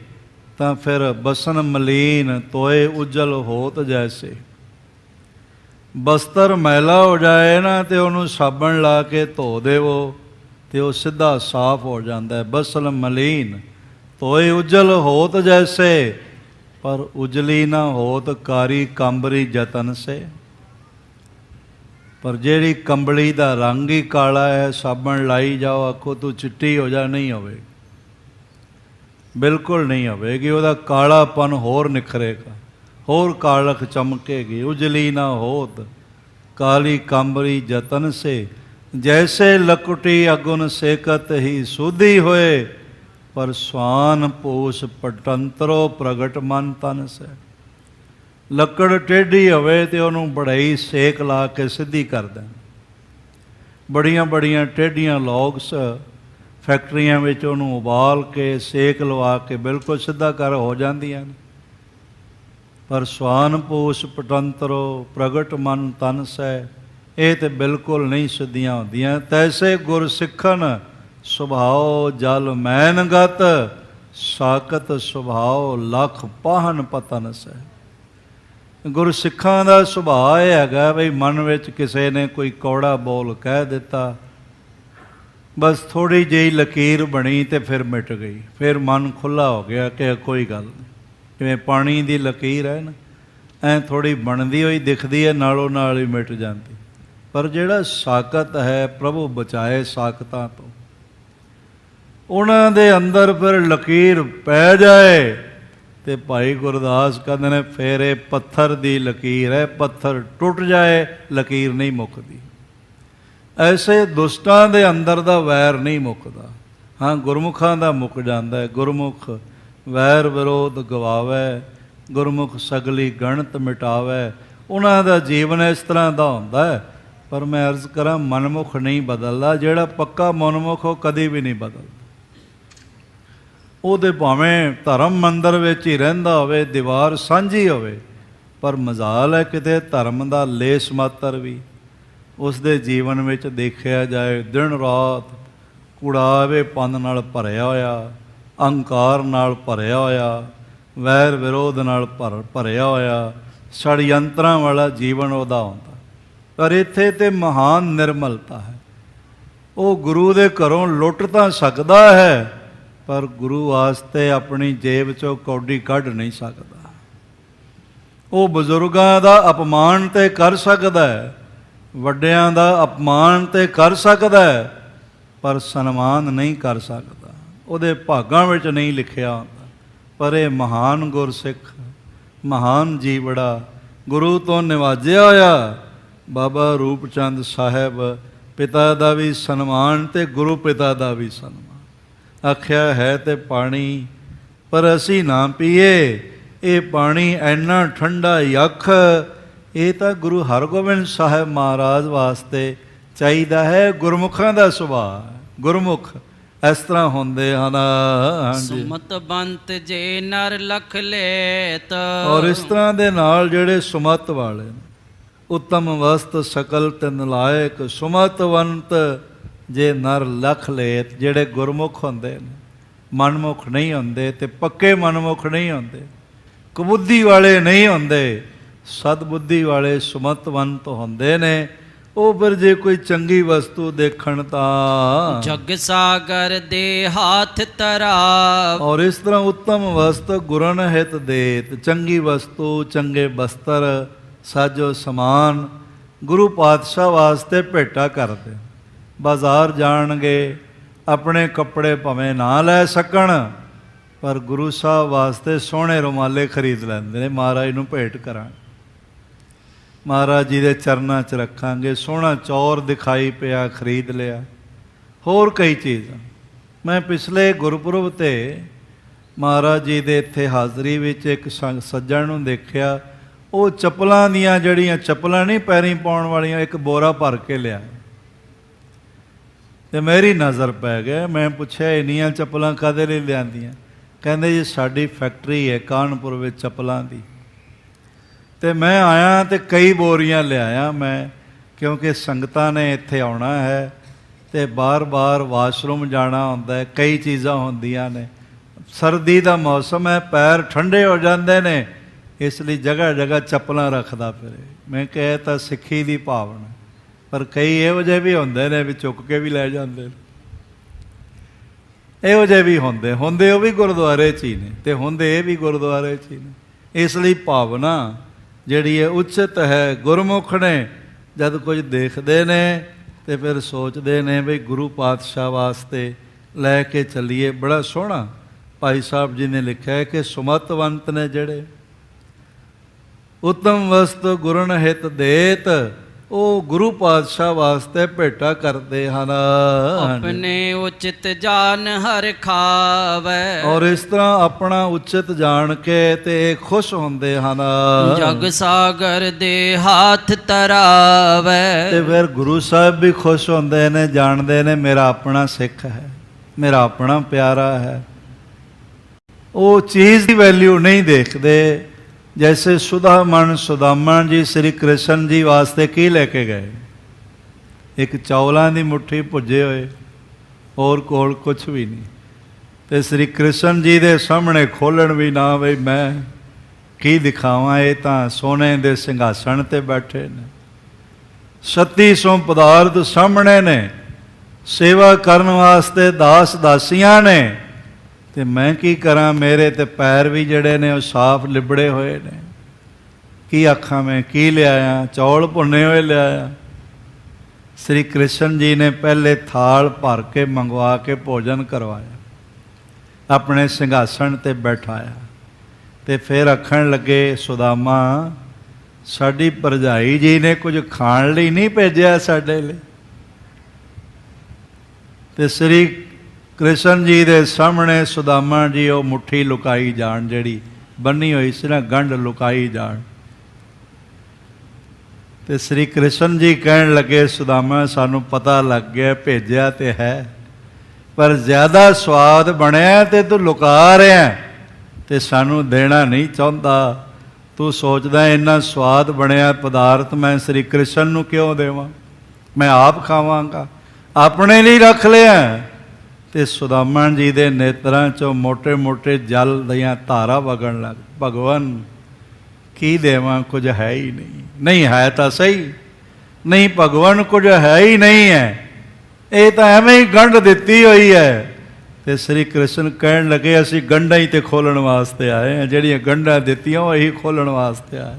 ਤਾਂ ਫਿਰ ਬਸਨ ਮਲੀਨ ਤੋਏ ਉਜਲ ਹੋਤ ਜੈਸੇ। ਬਸਤਰ ਮੈਲਾ ਹੋ ਜਾਏ ਨਾ ਤੇ ਉਹਨੂੰ ਸਾਬਣ ਲਾ ਕੇ ਧੋ ਦੇਵੋ ਤੇ ਉਹ ਸਿੱਧਾ ਸਾਫ਼ ਹੋ ਜਾਂਦਾ ਹੈ। ਬਸਨ ਮਲੀਨ ਤੋਏ ਉਜਲ ਹੋਤ ਜੈਸੇ, ਪਰ ਉਜਲੀ ਨਾ ਹੋਤ ਕਾਰੀ ਕੰਬਰੀ ਜਤਨ ਸੇ। ਪਰ ਜਿਹੜੀ ਕੰਬਲੀ ਦਾ ਰੰਗ ਹੀ ਕਾਲਾ ਹੈ, ਸਾਬਣ ਲਾਈ ਜਾਓ, ਆਖੋ ਤੂੰ ਚਿੱਟੀ ਹੋ ਜਾ, ਨਹੀਂ ਹੋਵੇਗੀ, ਬਿਲਕੁਲ ਨਹੀਂ ਹੋਵੇਗੀ। ਉਹਦਾ ਕਾਲਾਪਨ ਹੋਰ ਨਿਖਰੇਗਾ, ਹੋਰ ਕਾਲਖ ਚਮਕੇਗੀ। ਉਜਲੀ ਨਾ ਹੋਤ ਕਾਲੀ ਕੰਬਰੀ ਜਤਨ ਸੇ, ਜੈਸੇ ਲਕੁਟੀ ਅਗੁਨ ਸੇਕਤ ਹੀ ਸੁਧੀ ਹੋਏ, ਪਰ ਸਵਾਨ ਪੋਸ ਪਟੰਤਰੋ ਪ੍ਰਗਟ ਮਨ ਤਨ ਸੇ। ਲੱਕੜ ਟੇਢੀ ਹੋਵੇ ਤੇ ਉਹਨੂੰ ਬੜਾਈ ਸੇਕ ਲਾ ਕੇ ਸਿੱਧੀ ਕਰ ਦੇਣ। ਬੜੀਆਂ ਬੜੀਆਂ ਟੇਢੀਆਂ ਲੋਗਸ ਫੈਕਟਰੀਆਂ ਵਿੱਚ ਉਹਨੂੰ ਉਬਾਲ ਕੇ ਸੇਕ ਲਵਾ ਕੇ ਬਿਲਕੁਲ ਸਿੱਧਾ ਕਰ ਹੋ ਜਾਂਦੀਆਂ ਨੇ। ਪਰ ਸਵਾਨ ਪੋਸ ਪਟੰਤਰੋ ਪ੍ਰਗਟ ਮਨ ਤਨ ਸੈ, ਇਹ ਤੇ ਬਿਲਕੁਲ ਨਹੀਂ ਸਿੱਧੀਆਂ ਹੁੰਦੀਆਂ। ਤੈਸੇ ਗੁਰ ਸਿੱਖਣ ਸੁਭਾਓ ਜਲ ਮੈਨ ਗਤ, ਸਾਕਤ ਸੁਭਾਓ ਲਖ ਪਾਹਨ ਪਤਨ ਸੈ। ਗੁਰਸਿੱਖਾਂ ਦਾ ਸੁਭਾਅ ਇਹ ਹੈਗਾ ਬਈ ਮਨ ਵਿੱਚ ਕਿਸੇ ਨੇ ਕੋਈ ਕੌੜਾ ਬੋਲ ਕਹਿ ਦਿੱਤਾ, ਬਸ ਥੋੜ੍ਹੀ ਜਿਹੀ ਲਕੀਰ ਬਣੀ ਤੇ ਫਿਰ ਮਿਟ ਗਈ, ਫਿਰ ਮਨ ਖੁੱਲ੍ਹਾ ਹੋ ਗਿਆ ਕਿ ਕੋਈ ਗੱਲ ਨਹੀਂ। ਜਿਵੇਂ ਪਾਣੀ ਦੀ ਲਕੀਰ ਹੈ ਨਾ, ਐਂ ਥੋੜ੍ਹੀ ਬਣਦੀ ਹੋਈ ਦਿਖਦੀ ਹੈ, ਨਾਲੋਂ ਨਾਲ ਹੀ ਮਿਟ ਜਾਂਦੀ। ਪਰ ਜਿਹੜਾ ਸਾਕਤ ਹੈ, ਪ੍ਰਭੂ ਬਚਾਏ ਸਾਕਤਾਂ ਤੋਂ, ਉਹਨਾਂ ਦੇ ਅੰਦਰ ਫਿਰ ਲਕੀਰ ਪੈ ਜਾਏ ਤੇ ਭਾਈ ਗੁਰਦਾਸ ਕਹਿੰਦੇ ਨੇ ਫਿਰ ਇਹ ਪੱਥਰ ਦੀ ਲਕੀਰ ਹੈ, ਪੱਥਰ ਟੁੱਟ ਜਾਏ ਲਕੀਰ ਨਹੀਂ ਮੁੱਕਦੀ। ਐਸੇ ਦੁਸ਼ਟਾਂ ਦੇ ਅੰਦਰ ਦਾ ਵੈਰ ਨਹੀਂ ਮੁੱਕਦਾ। ਹਾਂ, ਗੁਰਮੁਖਾਂ ਦਾ ਮੁੱਕ ਜਾਂਦਾ ਹੈ। ਗੁਰਮੁਖ ਵੈਰ ਵਿਰੋਧ ਗਵਾਵੇ, ਗੁਰਮੁਖ ਸਗਲੀ ਗਣਤ ਮਿਟਾਵੇ। ਉਹਨਾਂ ਦਾ ਜੀਵਨ ਇਸ ਤਰ੍ਹਾਂ ਦਾ ਹੁੰਦਾ ਹੈ। ਪਰ ਮੈਂ ਅਰਜ਼ ਕਰਾਂ, ਮਨਮੁਖ ਨਹੀਂ ਬਦਲਦਾ। ਜਿਹੜਾ ਪੱਕਾ ਮਨਮੁਖ ਉਹ ਕਦੇ ਵੀ ਨਹੀਂ ਬਦਲਦਾ। ਉਹਦੇ ਭਾਵੇਂ ਧਰਮ ਮੰਦਰ ਵਿੱਚ ਹੀ ਰਹਿੰਦਾ ਹੋਵੇ, ਦੀਵਾਰ ਸਾਂਝੀ ਹੋਵੇ, ਪਰ ਮਜ਼ਾਲ ਹੈ ਕਿਤੇ ਧਰਮ ਦਾ ਲੇਸ ਮਾਤਰ ਵੀ ਉਸ ਦੇ ਜੀਵਨ ਵਿੱਚ ਦੇਖਿਆ ਜਾਏ। ਦਿਨ ਰਾਤ ਕੁੜਾਵੇ ਪੰਨ ਨਾਲ ਭਰਿਆ ਹੋਇਆ, ਅਹੰਕਾਰ ਨਾਲ ਭਰਿਆ ਹੋਇਆ, ਵੈਰ ਵਿਰੋਧ ਨਾਲ ਭਰਿਆ ਹੋਇਆ, ષੜਯੰਤਰਾਂ ਵਾਲਾ ਜੀਵਨ ਉਹਦਾ ਹੁੰਦਾ। ਪਰ ਇੱਥੇ ਤੇ ਮਹਾਨ ਨਿਰਮਲਤਾ ਹੈ। ਉਹ ਗੁਰੂ ਦੇ ਘਰੋਂ ਲੁੱਟ ਤਾਂ ਸਕਦਾ ਹੈ, ਪਰ ਗੁਰੂ ਵਾਸਤੇ ਆਪਣੀ ਜੇਬ 'ਚੋਂ ਕੌਡੀ ਕੱਢ ਨਹੀਂ ਸਕਦਾ। ਉਹ ਬਜ਼ੁਰਗਾਂ ਦਾ ਅਪਮਾਨ ਤੇ ਕਰ ਸਕਦਾ ਹੈ, ਵੱਡਿਆਂ ਦਾ ਅਪਮਾਨ ਤੇ ਕਰ ਸਕਦਾ ਹੈ, ਪਰ ਸਨਮਾਨ ਨਹੀਂ ਕਰ ਸਕਦਾ। ਉਹਦੇ ਭਾਗਾਂ ਵਿੱਚ ਨਹੀਂ ਲਿਖਿਆ ਹੁੰਦਾ। ਪਰ ਇਹ ਮਹਾਨ ਗੁਰਸਿੱਖ, ਮਹਾਨ ਜੀਵੜਾ, ਗੁਰੂ ਤੋਂ ਨਿਵਾਜਿਆ ਹੋਇਆ ਬਾਬਾ ਰੂਪ ਚੰਦ ਸਾਹਿਬ, ਪਿਤਾ ਦਾ ਵੀ ਸਨਮਾਨ ਤੇ ਗੁਰੂ ਪਿਤਾ ਦਾ ਵੀ ਸਨਮਾਨ। ਆਖਿਆ ਹੈ ਤੇ ਪਾਣੀ ਪਰ ਅਸੀਂ ਨਾ ਪੀਏ, ਇਹ ਪਾਣੀ ਇੰਨਾ ਠੰਡਾ ਯੱਖ, ਇਹ ਤਾਂ ਗੁਰੂ ਹਰਗੋਬਿੰਦ ਸਾਹਿਬ ਮਹਾਰਾਜ ਵਾਸਤੇ ਚਾਹੀਦਾ ਹੈ। ਗੁਰਮੁਖਾਂ ਦਾ ਸੁਭਾਅ, ਗੁਰਮੁਖ ਇਸ ਤਰ੍ਹਾਂ ਹੁੰਦੇ ਹਨ। ਸੁਮਤ ਬੰਤ ਜੇ ਨਰ ਲਖ ਲੇਤ, ਔਰ ਇਸ ਤਰ੍ਹਾਂ ਦੇ ਨਾਲ ਜਿਹੜੇ ਸੁਮਤ ਵਾਲੇ ਨੇ, ਉੱਤਮ ਵਸਤ ਸਕਲ ਤਿਨ ਲਾਇਕ, ਸੁਮਤਵੰਤ ਜੇ ਨਰ ਲਖ ਲੇਤ, ਜਿਹੜੇ ਗੁਰਮੁਖ ਹੁੰਦੇ ਨੇ, ਮਨਮੁਖ ਨਹੀਂ ਹੁੰਦੇ ਤੇ ਪੱਕੇ ਮਨਮੁਖ ਨਹੀਂ ਹੁੰਦੇ, ਕੁਬੁੱਧੀ ਵਾਲੇ ਨਹੀਂ ਹੁੰਦੇ, ਸਦਬੁੱਧੀ ਵਾਲੇ ਸੁਮਤਵੰਤ ਹੁੰਦੇ ਨੇ। ਉਹ ਫਿਰ ਜੇ ਕੋਈ ਚੰਗੀ ਵਸਤੂ ਦੇਖਣ ਤਾਂ ਜਗ ਸਾਗਰ ਦੇ ਹਾਥ ਧਰਾਵ। ਔਰ ਇਸ ਤਰ੍ਹਾਂ ਉੱਤਮ ਵਸਤ ਗੁਰਨ ਹਿਤ ਦੇਤ, ਚੰਗੀ ਵਸਤੂ, ਚੰਗੇ ਬਸਤਰ, ਸਾਜੋ ਸਮਾਨ ਗੁਰੂ ਪਾਤਸ਼ਾਹ ਵਾਸਤੇ ਭੇਟਾ ਕਰਦੇ। ਬਾਜ਼ਾਰ ਜਾਣਗੇ, ਆਪਣੇ ਕੱਪੜੇ ਭਾਵੇਂ ਨਾ ਲੈ ਸਕਣ, ਪਰ ਗੁਰੂ ਸਾਹਿਬ ਵਾਸਤੇ ਸੋਹਣੇ ਰੁਮਾਲੇ ਖਰੀਦ ਲੈਂਦੇ ਨੇ। ਮਹਾਰਾਜ ਨੂੰ ਭੇਟ ਕਰਾਂਗੇ, ਮਹਾਰਾਜ ਜੀ ਦੇ ਚਰਨਾਂ 'ਚ ਰੱਖਾਂਗੇ। ਸੋਹਣਾ ਚੌਰ ਦਿਖਾਈ ਪਿਆ, ਖਰੀਦ ਲਿਆ। ਹੋਰ ਕਈ ਚੀਜ਼ਾਂ। ਮੈਂ ਪਿਛਲੇ ਗੁਰਪੁਰਬ 'ਤੇ ਮਹਾਰਾਜ ਜੀ ਦੇ ਇੱਥੇ ਹਾਜ਼ਰੀ ਵਿੱਚ ਇੱਕ ਸੱਜਣ ਨੂੰ ਦੇਖਿਆ, ਉਹ ਚੱਪਲਾਂ ਦੀਆਂ, ਜਿਹੜੀਆਂ ਚੱਪਲਾਂ ਨਹੀਂ ਪੈਰੀਂ ਪਾਉਣ ਵਾਲੀਆਂ, ਇੱਕ ਬੋਰਾ ਭਰ ਕੇ ਲਿਆ ਤੇ ਮੇਰੀ ਨਜ਼ਰ ਪੈ ਗਿਆ। ਮੈਂ ਪੁੱਛਿਆ, ਇੰਨੀਆਂ ਚੱਪਲਾਂ ਕਾਹਦੇ ਲਈ ਲਿਆਂਦੀਆਂ? ਕਹਿੰਦੇ ਜੀ ਸਾਡੀ ਫੈਕਟਰੀ ਹੈ ਕਾਨਪੁਰ ਵਿੱਚ ਚੱਪਲਾਂ ਦੀ, ਤੇ ਮੈਂ ਆਇਆ ਤੇ ਕਈ ਬੋਰੀਆਂ ਲਿਆਇਆ ਮੈਂ, ਕਿਉਂਕਿ ਸੰਗਤਾਂ ਨੇ ਇੱਥੇ ਆਉਣਾ ਹੈ ਤੇ ਬਾਰ-ਬਾਰ ਵਾਸ਼ਰੂਮ ਜਾਣਾ ਹੁੰਦਾ ਹੈ, ਕਈ ਚੀਜ਼ਾਂ ਹੁੰਦੀਆਂ ਨੇ। ਸਰਦੀ ਦਾ ਮੌਸਮ ਹੈ, ਪੈਰ ਠੰਡੇ ਹੋ ਜਾਂਦੇ ਨੇ, ਇਸ ਲਈ ਜਗ੍ਹਾ ਜਗ੍ਹਾ ਚੱਪਲਾਂ ਰੱਖਦਾ ਫਿਰੇ। ਮੈਂ ਕਿਹਾ ਤਾਂ ਸਿੱਖੀ ਦੀ ਭਾਵਨਾ, ਪਰ ਕਈ ਇਹੋ ਜਿਹੇ ਵੀ ਹੁੰਦੇ ਨੇ ਵੀ ਚੁੱਕ ਕੇ ਵੀ ਲੈ ਜਾਂਦੇ ਨੇ। ਇਹੋ ਜਿਹੇ ਵੀ ਹੁੰਦੇ ਉਹ ਵੀ ਗੁਰਦੁਆਰੇ 'ਚ ਹੀ ਨੇ ਤੇ ਹੁੰਦੇ ਇਹ ਵੀ ਗੁਰਦੁਆਰੇ 'ਚ ਹੀ ਨੇ। ਇਸ ਲਈ ਭਾਵਨਾ ਜਿਹੜੀ ਹੈ ਉਚਿਤ ਹੈ। ਗੁਰਮੁਖ ਨੇ ਜਦ ਕੁਝ ਦੇਖਦੇ ਨੇ ਤੇ ਫਿਰ ਸੋਚਦੇ ਨੇ ਵੀ ਗੁਰੂ ਪਾਤਸ਼ਾਹ ਵਾਸਤੇ ਲੈ ਕੇ ਚੱਲੀਏ। ਬੜਾ ਸੋਹਣਾ ਭਾਈ ਸਾਹਿਬ ਜੀ ਨੇ ਲਿਖਿਆ ਹੈ ਕਿ ਸੁਮਤਵੰਤ ਨੇ ਜਿਹੜੇ, ਉੱਤਮ ਵਸਤ ਗੁਰਨ ਹਿਤ ਦੇਤ, ਉਹ ਗੁਰੂ ਪਾਤਸ਼ਾਹ ਵਾਸਤੇ ਭੇਟਾ ਕਰਦੇ ਹਨ। ਆਪਣੇ ਉਚਿਤ ਜਾਨ ਹਰ ਖਾਵੈ, ਔਰ ਇਸ ਤਰ੍ਹਾਂ ਆਪਣਾ ਉਚਿਤ ਜਾਣ ਕੇ ਤੇ ਖੁਸ਼ ਹੁੰਦੇ ਹਨ। ਜਗ ਸਾਗਰ ਦੇ ਹੱਥ ਤਰਾਵੈ, ਤੇ ਫਿਰ ਗੁਰੂ ਸਾਹਿਬ ਵੀ ਖੁਸ਼ ਹੁੰਦੇ ਨੇ, ਜਾਣਦੇ ਨੇ ਮੇਰਾ ਆਪਣਾ ਸਿੱਖ ਹੈ, ਮੇਰਾ ਆਪਣਾ ਪਿਆਰਾ ਹੈ। ਉਹ ਚੀਜ਼ ਦੀ ਵੈਲਿਊ ਨਹੀਂ ਦੇਖਦੇ। ਜੈਸੇ ਸੁਦਾਮਨ ਸੁਦਾਮਨ ਜੀ ਸ੍ਰੀ ਕ੍ਰਿਸ਼ਨ ਜੀ ਵਾਸਤੇ ਕੀ ਲੈ ਕੇ ਗਏ? ਇੱਕ ਚੌਲਾਂ ਦੀ ਮੁੱਠੀ ਭੁੱਜੇ ਹੋਏ, ਹੋਰ ਕੋਲ ਕੁਛ ਵੀ ਨਹੀਂ। ਤੇ ਸ੍ਰੀ ਕ੍ਰਿਸ਼ਨ ਜੀ ਦੇ ਸਾਹਮਣੇ ਖੋਲਣ ਵੀ ਨਾ, ਬਈ ਮੈਂ ਕੀ ਦਿਖਾਵਾਂ, ਇਹ ਤਾਂ ਸੋਨੇ ਦੇ ਸਿੰਘਾਸਣ ਤੇ ਬੈਠੇ ਨੇ, 3600 ਪਦਾਰਥ ਸਾਹਮਣੇ ਨੇ, ਸੇਵਾ ਕਰਨ ਵਾਸਤੇ ਦਾਸ ਦਾਸੀਆਂ ਨੇ, ਤੇ ਮੈਂ ਕੀ ਕਰਾਂ? ਮੇਰੇ ਤੇ ਪੈਰ ਵੀ ਜਿਹੜੇ ਨੇ ਉਹ ਸਾਫ਼ ਲਿਬੜੇ ਹੋਏ ਨੇ। ਕੀ ਆਖਾਂ ਮੈਂ? ਕੀ ਲਿਆਇਆ? ਚੌਲ ਭੁੰਨੇ ਹੋਏ ਲਿਆਇਆ। ਸ੍ਰੀ ਕ੍ਰਿਸ਼ਨ ਜੀ ਨੇ ਪਹਿਲੇ ਥਾਲ ਭਰ ਕੇ ਮੰਗਵਾ ਕੇ ਭੋਜਨ ਕਰਵਾਇਆ, ਆਪਣੇ ਸਿੰਘਾਸਣ ਤੇ ਬਿਠਾਇਆ, ਤੇ ਫਿਰ ਆਖਣ ਲੱਗੇ, ਸੁਦਾਮਾ ਸਾਡੀ ਭਰਜਾਈ ਜੀ ਨੇ ਕੁਝ ਖਾਣ ਲਈ ਨਹੀਂ ਭੇਜਿਆ ਸਾਡੇ ਲਈ। ਤੇ ਸ੍ਰੀ ਕ੍ਰਿਸ਼ਨ ਜੀ ਦੇ ਸਾਹਮਣੇ ਸੁਦਾਮਾ ਜੀ ਉਹ ਮੁੱਠੀ ਲੁਕਾਈ ਜਾਣ, ਜਿਹੜੀ ਬੰਨੀ ਹੋਈ ਸੀ ਨਾ ਗੰਢ, ਲੁਕਾਈ ਜਾਣ। ਤੇ ਸ੍ਰੀ ਕ੍ਰਿਸ਼ਨ ਜੀ ਕਹਿਣ ਲੱਗੇ, ਸੁਦਾਮਾ ਸਾਨੂੰ ਪਤਾ ਲੱਗ ਗਿਆ, ਭੇਜਿਆ ਤੇ ਹੈ, ਪਰ ਜ਼ਿਆਦਾ ਸਵਾਦ ਬਣਿਆ ਤੇ ਤੂੰ ਲੁਕਾ ਰਿਹਾ ਤੇ ਸਾਨੂੰ ਦੇਣਾ ਨਹੀਂ ਚਾਹੁੰਦਾ। ਤੂੰ ਸੋਚਦਾ ਇੰਨਾ ਸਵਾਦ ਬਣਿਆ ਪਦਾਰਥ ਮੈਂ ਸ੍ਰੀ ਕ੍ਰਿਸ਼ਨ ਨੂੰ ਕਿਉਂ ਦੇਵਾਂ, ਮੈਂ ਆਪ ਖਾਵਾਂਗਾ, ਆਪਣੇ ਲਈ ਰੱਖ ਲਿਆ। ਤੇ ਸੁਦਾਮਾ ਜੀ ਦੇ ਨੇਤਰਾਂ 'ਚੋਂ ਮੋਟੇ ਮੋਟੇ ਜਲ ਦੀਆਂ ਧਾਰਾ ਵਗਣ ਲੱਗ। ਭਗਵਾਨ ਕੀ ਦੇਵਾਂ, ਕੁਝ ਹੈ ਹੀ ਨਹੀਂ। ਨਹੀਂ ਹੈ ਤਾਂ ਸਹੀ, ਨਹੀਂ ਭਗਵਾਨ ਕੁਝ ਹੈ ਹੀ ਨਹੀਂ ਹੈ, ਇਹ ਤਾਂ ਐਵੇਂ ਹੀ ਗੰਢ ਦਿੱਤੀ ਹੋਈ ਹੈ। ਤੇ ਸ੍ਰੀ ਕ੍ਰਿਸ਼ਨ ਕਹਿਣ ਲੱਗੇ, ਅਸੀਂ ਗੰਢਾਂ ਹੀ ਤੇ ਖੋਲਣ ਵਾਸਤੇ ਆਏ ਹਾਂ, ਜਿਹੜੀਆਂ ਗੰਢਾਂ ਦਿੱਤੀਆਂ ਉਹ ਇਹੀ ਖੋਲਣ ਵਾਸਤੇ ਆਏ।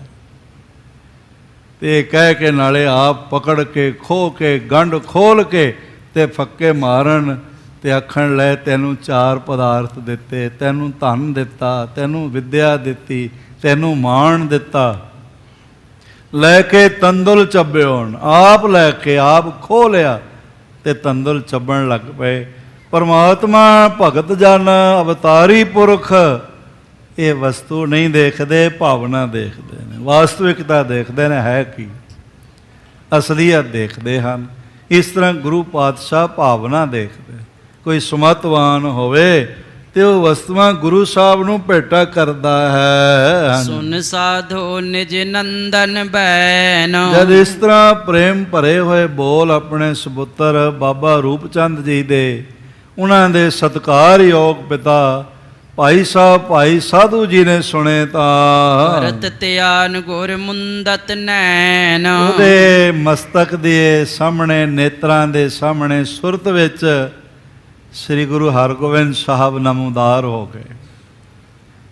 ਤੇ ਕਹਿ ਕੇ ਨਾਲੇ ਆਪ ਪਕੜ ਕੇ ਖੋਹ ਕੇ ਗੰਢ ਖੋਲ ਕੇ ਤੇ ਫੱਕੇ ਮਾਰਨ ਤੇ ਆਖਣ ਲੈ, ਤੈਨੂੰ 4 ਪਦਾਰਥ ਦਿੱਤੇ, ਤੈਨੂੰ ਧਨ ਦਿੱਤਾ, ਤੈਨੂੰ ਵਿੱਦਿਆ ਦਿੱਤੀ, ਤੈਨੂੰ ਮਾਣ ਦਿੱਤਾ, ਲੈ ਕੇ ਤੰਦੁਲ ਚੱਬਿਓਣ। ਆਪ ਲੈ ਕੇ ਆਪ ਖੋਹ ਲਿਆ ਤੇ ਤੰਦੁਲ ਚੱਬਣ ਲੱਗ ਪਏ। ਪਰਮਾਤਮਾ ਭਗਤ ਜਨ ਅਵਤਾਰੀ ਪੁਰਖ ਇਹ ਵਸਤੂ ਨਹੀਂ ਦੇਖਦੇ, ਭਾਵਨਾ ਦੇਖਦੇ ਨੇ, ਵਾਸਤਵਿਕਤਾ ਦੇਖਦੇ ਨੇ, ਹੈ ਕੀ ਅਸਲੀਅਤ ਦੇਖਦੇ ਹਨ। ਇਸ ਤਰ੍ਹਾਂ ਗੁਰੂ ਪਾਤਸ਼ਾਹ ਭਾਵਨਾ ਦੇਖਦੇ। ਕੋਈ ਸੁਮਤਵਾਨ ਹੋਵੇ ਤੇ ਉਹ ਵਸਤੂਆਂ ਗੁਰੂ ਸਾਹਿਬ ਨੂੰ ਭੇਟਾ ਕਰਦਾ ਹੈ। ਸੁਨ ਸਾਧੋ ਨਿਜ ਨੰਦਨ ਬੈਨ, ਜਦ ਇਸ ਤਰ੍ਹਾਂ ਪ੍ਰੇਮ ਭਰੇ ਹੋਏ ਬੋਲ ਆਪਣੇ ਸਪੁੱਤਰ ਬਾਬਾ ਰੂਪ ਚੰਦ ਜੀ ਦੇ, ਉਹਨਾਂ ਦੇ ਸਤਿਕਾਰਯੋਗ ਪਿਤਾ ਭਾਈ ਸਾਹਿਬ ਭਾਈ ਸਾਧੂ ਜੀ ਨੇ ਸੁਣੇ ਤਾਂ ਭਰਤ ਧਿਆਨ ਗੁਰ ਮੁੰਦਤ ਨੈਣ, ਉਹਦੇ ਮਸਤਕ ਦੇ ਸਾਹਮਣੇ, ਨੇਤਰਾਂ ਦੇ ਸਾਹਮਣੇ, ਸੁਰਤ ਵਿੱਚ ਸ੍ਰੀ ਗੁਰੂ ਹਰਗੋਬਿੰਦ ਸਾਹਿਬ ਨਮੂਦਾਰ ਹੋ ਗਏ,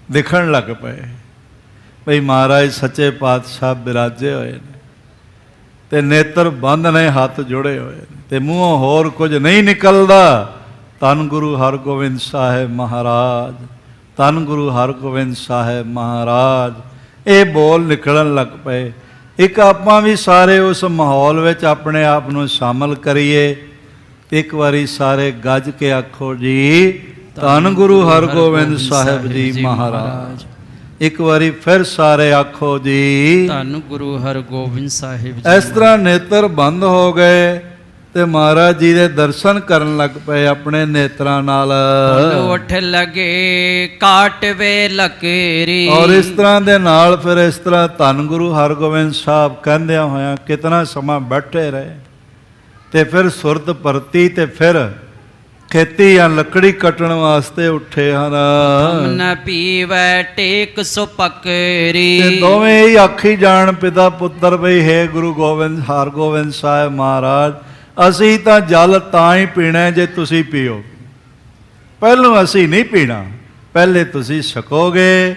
ਦਿਖਣ ਲੱਗ ਪਏ ਭਈ ਮਹਾਰਾਜ ਸੱਚੇ ਪਾਤਸ਼ਾਹ ਬਿਰਾਜੇ ਹੋਏ ਨੇ, ਤੇ ਨੇਤਰ ਬੰਦ ਨੇ, ਹੱਥ ਜੁੜੇ ਹੋਏ ਨੇ, ਤੇ ਮੂੰਹੋਂ ਹੋਰ ਕੁਝ ਨਹੀਂ ਨਿਕਲਦਾ। ਧੰਨ ਗੁਰੂ ਹਰਗੋਬਿੰਦ ਸਾਹਿਬ ਮਹਾਰਾਜ, ਧੰਨ ਗੁਰੂ ਹਰਗੋਬਿੰਦ ਸਾਹਿਬ ਮਹਾਰਾਜ, ਇਹ ਬੋਲ ਨਿਕਲਣ ਲੱਗ ਪਏ। ਇੱਕ ਆਪਾਂ ਵੀ ਸਾਰੇ ਉਸ ਮਾਹੌਲ ਵਿੱਚ ਆਪਣੇ ਆਪ ਨੂੰ ਸ਼ਾਮਲ ਕਰੀਏ। ਇੱਕ ਵਾਰੀ ਸਾਰੇ ਗੱਜ ਕੇ ਆਖੋ ਜੀ, ਧੰਨ ਗੁਰੂ ਹਰਗੋਬਿੰਦ ਸਾਹਿਬ ਜੀ ਮਹਾਰਾਜ। ਇੱਕ ਵਾਰੀ ਫਿਰ ਸਾਰੇ ਆਖੋ ਜੀ, ਧੰਨ ਗੁਰੂ ਹਰਗੋਬਿੰਦ ਸਾਹਿਬ ਜੀ। ਇਸ ਤਰ੍ਹਾਂ ਨੇਤਰ ਬੰਦ ਹੋ ਗਏ ਤੇ ਮਹਾਰਾਜ ਜੀ ਦੇ ਦਰਸ਼ਨ ਕਰਨ ਲੱਗ ਪਏ ਆਪਣੇ ਨੇਤਰਾਂ ਨਾਲ। ਉੱਠ ਲਗੇ ਕਾਟਵੇ ਲਕੀਰੀ। ਔਰ ਇਸ ਤਰ੍ਹਾਂ ਦੇ ਨਾਲ ਫਿਰ ਇਸ ਤਰ੍ਹਾਂ ਧੰਨ ਗੁਰੂ ਹਰਗੋਬਿੰਦ ਸਾਹਿਬ ਕਹਿੰਦਿਆਂ ਹੋਇਆਂ ਕਿਤਨਾ ਸਮਾਂ ਬੈਠੇ ਰਹੇ, ਤੇ ਫਿਰ ਸੁਰਤ ਪਰਤੀ, ਤੇ ਫਿਰ ਖੇਤੀ ਜਾਂ ਲੱਕੜੀ ਕੱਟਣ ਵਾਸਤੇ ਉੱਠੇ ਹਨ। ਨ ਪੀਵੈ ਟੇਕ ਸੋ ਪਕਰੀ। ਤੇ ਦੋਵੇਂ ਹੀ ਆਖੀ ਜਾਣ ਪਿਤਾ ਪੁੱਤਰ, ਬਈ ਹੈ ਗੁਰੂ ਗੋਬਿੰਦ ਹਰਗੋਬਿੰਦ ਸਾਹਿਬ ਮਹਾਰਾਜ, ਅਸੀਂ ਤਾਂ ਜਲ ਤਾਂ ਹੀ ਪੀਣਾ ਜੇ ਤੁਸੀਂ ਪੀਓ, ਪਹਿਲੋਂ ਅਸੀਂ ਨਹੀਂ ਪੀਣਾ, ਪਹਿਲੇ ਤੁਸੀਂ ਛਕੋਗੇ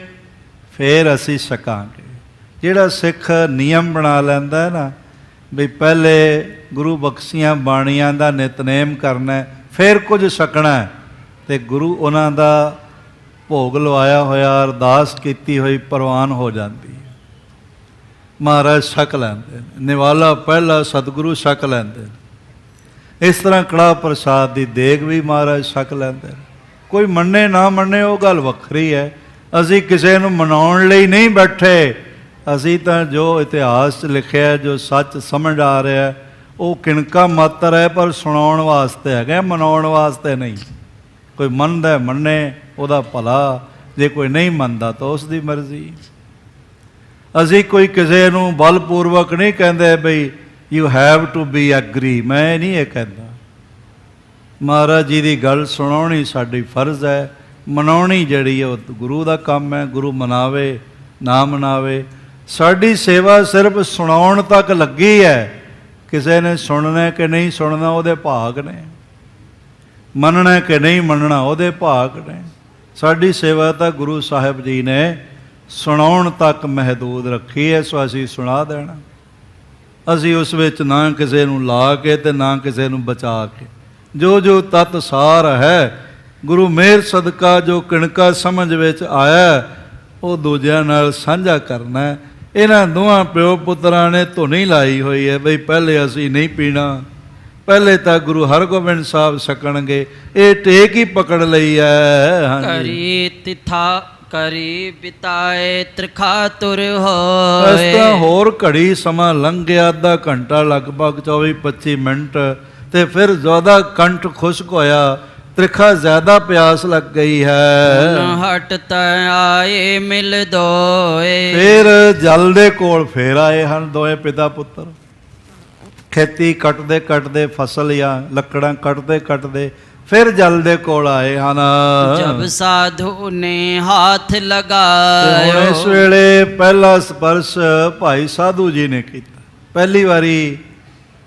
ਫਿਰ ਅਸੀਂ ਛਕਾਂਗੇ। ਜਿਹੜਾ ਸਿੱਖ ਨਿਯਮ ਬਣਾ ਲੈਂਦਾ ਨਾ, ਵੀ ਪਹਿਲੇ ਗੁਰੂ ਬਖਸ਼ੀਆਂ ਬਾਣੀਆਂ ਦਾ ਨਿਤਨੇਮ ਕਰਨਾ, ਫਿਰ ਕੁਝ ਛਕਣਾ, ਅਤੇ ਗੁਰੂ ਉਹਨਾਂ ਦਾ ਭੋਗ ਲਵਾਇਆ ਹੋਇਆ ਅਰਦਾਸ ਕੀਤੀ ਹੋਈ ਪ੍ਰਵਾਨ ਹੋ ਜਾਂਦੀ ਹੈ। ਮਹਾਰਾਜ ਛਕ ਲੈਂਦੇ ਨੇ, ਨਿਵਾਲਾ ਪਹਿਲਾ ਸਤਿਗੁਰੂ ਛਕ ਲੈਂਦੇ ਨੇ। ਇਸ ਤਰ੍ਹਾਂ ਕੜਾਹ ਪ੍ਰਸਾਦ ਦੀ ਦੇਗ ਵੀ ਮਹਾਰਾਜ ਛਕ ਲੈਂਦੇ ਨੇ। ਕੋਈ ਮੰਨੇ ਨਾ ਮੰਨੇ ਉਹ ਗੱਲ ਵੱਖਰੀ ਹੈ। ਅਸੀਂ ਕਿਸੇ ਨੂੰ ਮਨਾਉਣ ਲਈ ਨਹੀਂ ਬੈਠੇ, ਅਸੀਂ ਤਾਂ ਜੋ ਇਤਿਹਾਸ 'ਚ ਲਿਖਿਆ, ਜੋ ਸੱਚ ਸਮਝ ਆ ਰਿਹਾ, ਉਹ ਕਿਣਕਾ ਮਾਤਰ ਹੈ, ਪਰ ਸੁਣਾਉਣ ਵਾਸਤੇ ਹੈਗਾ, ਮਨਾਉਣ ਵਾਸਤੇ ਨਹੀਂ। ਕੋਈ ਮੰਨਦਾ ਮੰਨੇ, ਉਹਦਾ ਭਲਾ, ਜੇ ਕੋਈ ਨਹੀਂ ਮੰਨਦਾ ਤਾਂ ਉਸ ਦੀ ਮਰਜ਼ੀ। ਅਸੀਂ ਕੋਈ ਕਿਸੇ ਨੂੰ ਬਲਪੂਰਵਕ ਨਹੀਂ ਕਹਿੰਦੇ ਬਈ you have to be agree, ਮੈਂ ਨਹੀਂ ਇਹ ਕਹਿੰਦਾ। ਮਹਾਰਾਜ ਜੀ ਦੀ ਗੱਲ ਸੁਣਾਉਣੀ ਸਾਡੀ ਫਰਜ਼ ਹੈ, ਮਨਾਉਣੀ ਜਿਹੜੀ ਉਹ ਗੁਰੂ ਦਾ ਕੰਮ ਹੈ। ਗੁਰੂ ਮਨਾਵੇ ਨਾ ਮਨਾਵੇ, ਸਾਡੀ ਸੇਵਾ ਸਿਰਫ ਸੁਣਾਉਣ ਤੱਕ ਲੱਗੀ ਹੈ। ਕਿਸੇ ਨੇ ਸੁਣਨਾ ਕਿ ਨਹੀਂ ਸੁਣਨਾ ਉਹਦੇ ਭਾਗ ਨੇ, ਮੰਨਣਾ ਕਿ ਨਹੀਂ ਮੰਨਣਾ ਉਹਦੇ ਭਾਗ ਨੇ। ਸਾਡੀ ਸੇਵਾ ਤਾਂ ਗੁਰੂ ਸਾਹਿਬ ਜੀ ਨੇ ਸੁਣਾਉਣ ਤੱਕ ਮਹਦੂਦ ਰੱਖੀ ਹੈ, ਸੋ ਅਸੀਂ ਸੁਣਾ ਦੇਣਾ। ਅਸੀਂ ਉਸ ਵਿੱਚ ਨਾ ਕਿਸੇ ਨੂੰ ਲਾ ਕੇ ਅਤੇ ਨਾ ਕਿਸੇ ਨੂੰ ਬਚਾ ਕੇ, ਜੋ ਜੋ ਤਤ ਸਾਰ ਹੈ ਗੁਰੂ ਮਿਹਰ ਸਦਕਾ ਜੋ ਕਿਣਕਾ ਸਮਝ ਵਿੱਚ ਆਇਆ, ਉਹ ਦੂਜਿਆਂ ਨਾਲ ਸਾਂਝਾ ਕਰਨਾ। ਇਹਨਾਂ ਦੋਹਾਂ ਪਿਓ ਪੁੱਤਰਾਂ ਨੇ ਧੁਨੀ ਲਾਈ ਹੋਈ ਹੈ ਬਈ ਪਹਿਲੇ ਅਸੀਂ ਨਹੀਂ ਪੀਣਾ, ਪਹਿਲੇ ਤਾਂ ਗੁਰੂ ਹਰਗੋਬਿੰਦ ਸਾਹਿਬ ਛਕਣਗੇ, ਇਹ ਟੇਕ ਹੀ ਪਕੜ ਲਈ ਹੈ। ਕਰੀ ਤਿਥਾ ਕਰੀ ਬਿਤਾਏ ਤ੍ਰਿਖਾ ਤੁਰ ਇਸ ਹੋਏ। ਤਰ੍ਹਾਂ ਹੋਰ ਘੜੀ ਸਮਾਂ ਲੰਘ ਗਿਆ, ਅੱਧਾ ਘੰਟਾ ਲਗਭਗ 24-25 ਮਿੰਟ, ਤੇ ਫਿਰ ਜ਼ਿਆਦਾ ਕੰਠ ਖੁਸ਼ਕ ਹੋਇਆ, ਤ੍ਰਿਖਾ ਜ਼ਿਆਦਾ ਪਿਆਸ ਲੱਗ ਗਈ ਹੈ। ਹਟ ਤੈ ਆਏ ਮਿਲ ਦੋਏ। ਫਿਰ ਜਲ ਦੇ ਕੋਲ ਫੇਰ ਆਏ ਹਨ ਦੋਵੇਂ ਪਿਤਾ ਪੁੱਤਰ। ਖੇਤੀ ਕੱਟਦੇ ਕੱਟਦੇ, ਫਸਲ ਜਾਂ ਲੱਕੜਾਂ ਕੱਟਦੇ ਕੱਟਦੇ ਫਿਰ ਜਲ ਦੇ ਕੋਲ ਆਏ ਹਨ। ਜਬ ਸਾਧੂ ਨੇ ਹੱਥ ਹੁਣ ਲਗਾਇਓ। ਇਸ ਵੇਲੇ ਪਹਿਲਾ ਸਪਰਸ਼ ਭਾਈ ਸਾਧੂ ਜੀ ਨੇ ਕੀਤਾ। ਪਹਿਲੀ ਵਾਰੀ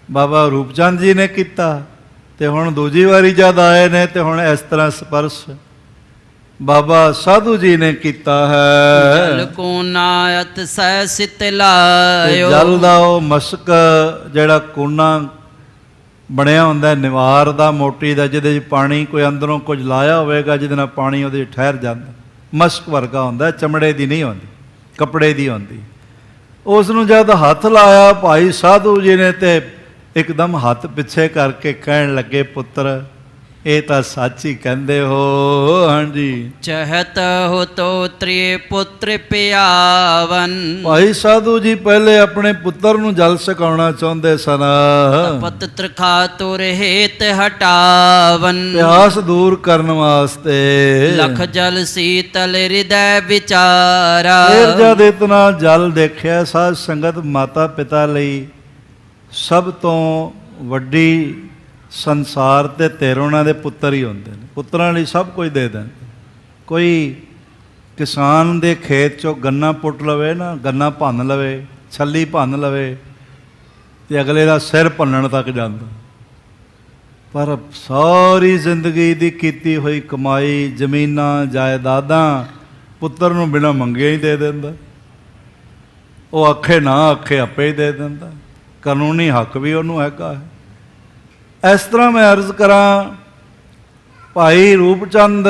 ਬਾਬਾ ਰੂਪਚੰਦ ਜੀ ਨੇ ਕੀਤਾ, ਤੇ ਹੁਣ ਦੂਜੀ ਵਾਰੀ ਜਦ ਆਏ ਨੇ ਤੇ ਹੁਣ ਇਸ ਤਰ੍ਹਾਂ ਸਪਰਸ਼ ਬਾਬਾ ਸਾਧੂ ਜੀ ਨੇ ਕੀਤਾ ਹੈ। ਜਲ ਕੋ ਨਾਇਤ ਸੈ ਸਿਤ ਲਾਇਓ। ਜਲ ਦਾ ਉਹ ਮਸਕ ਜਿਹੜਾ ਕੋਨਾ ਬਣਿਆ ਹੁੰਦਾ ਨਿਵਾਰ ਦਾ, ਮੋਟੀ ਦਾ, ਜਿਹਦੇ 'ਚ ਪਾਣੀ ਕੋਈ ਅੰਦਰੋਂ ਕੁਝ ਲਾਇਆ ਹੋਵੇਗਾ, ਜਿਹਦੇ ਨਾਲ ਪਾਣੀ ਉਹਦੇ 'ਚ ਠਹਿਰ ਜਾਂਦਾ, ਮਸਕ ਵਰਗਾ ਹੁੰਦਾ, ਚਮੜੇ ਦੀ ਨਹੀਂ ਹੁੰਦੀ, ਕੱਪੜੇ ਦੀ ਹੁੰਦੀ। ਉਸ ਨੂੰ ਜਦ ਹੱਥ ਲਾਇਆ ਭਾਈ ਸਾਧੂ ਜੀ ਨੇ, ਤੇ ਇੱਕਦਮ ਹੱਥ ਪਿੱਛੇ ਕਰਕੇ ਕਹਿਣ ਲੱਗੇ, ਪੁੱਤਰ ਇਹ ਤਾਂ ਸੱਚ ਹੀ ਕਹਿੰਦੇ ਹੋ। ਹਾਂਜੀ, ਚਹਤ ਹੋ ਤੋ ਤ੍ਰਿ ਪੁੱਤਰ ਪਿਆਵਨ। ਭਾਈ ਸਾਧੂ ਜੀ ਪਹਿਲੇ ਆਪਣੇ ਪੁੱਤਰ ਨੂੰ ਜਲ ਛਕਾਉਣਾ ਚਾਹੁੰਦੇ ਸਨ। ਤਪਤ ਤ੍ਰਿਖਾ ਤੁਰ ਹੇਤ ਹਟਾਵਨ। ਪਿਆਸ ਦੂਰ ਕਰਨ ਵਾਸਤੇ। ਲਖ ਜਲ ਸੀਤਲ ਹਿਰਦੈ ਵਿਚਾਰਾ। ਫਿਰ ਜਦ ਇਤਨਾ ਜਲ ਦੇਖਿਆ, ਸਾਧ ਸੰਗਤ ਮਾਤਾ ਪਿਤਾ ਲਈ ਸਭ ਤੋਂ ਵੱਡੀ ਸੰਸਾਰ ਤੇ ਧਿਰ ਉਹਨਾਂ ਦੇ ਪੁੱਤਰ ਹੀ ਹੁੰਦੇ ਨੇ। ਪੁੱਤਰਾਂ ਲਈ ਸਭ ਕੁਝ ਦੇ ਦੇਣ। ਕੋਈ ਕਿਸਾਨ ਦੇ ਖੇਤ 'ਚੋਂ ਗੰਨਾ ਪੁੱਟ ਲਵੇ ਨਾ, ਗੰਨਾ ਭੰਨ ਲਵੇ, ਛੱਲੀ ਭੰਨ ਲਵੇ, ਤੇ ਅਗਲੇ ਦਾ ਸਿਰ ਭੰਨਣ ਤੱਕ ਜਾਂਦਾ। ਪਰ ਸਾਰੀ ਜ਼ਿੰਦਗੀ ਦੀ ਕੀਤੀ ਹੋਈ ਕਮਾਈ, ਜ਼ਮੀਨਾਂ, ਜਾਇਦਾਦਾਂ ਪੁੱਤਰ ਨੂੰ ਬਿਨਾਂ ਮੰਗੇ ਹੀ ਦੇ ਦਿੰਦਾ। ਉਹ ਆਖੇ ਨਾ ਆਖੇ ਆਪੇ ਹੀ ਦੇ ਦਿੰਦਾ। ਕਾਨੂੰਨੀ ਹੱਕ ਵੀ ਉਹਨੂੰ ਹੈਗਾ ਹੈ। ਇਸ ਤਰ੍ਹਾਂ ਮੈਂ ਅਰਜ਼ ਕਰਾਂ, ਭਾਈ ਰੂਪਚੰਦ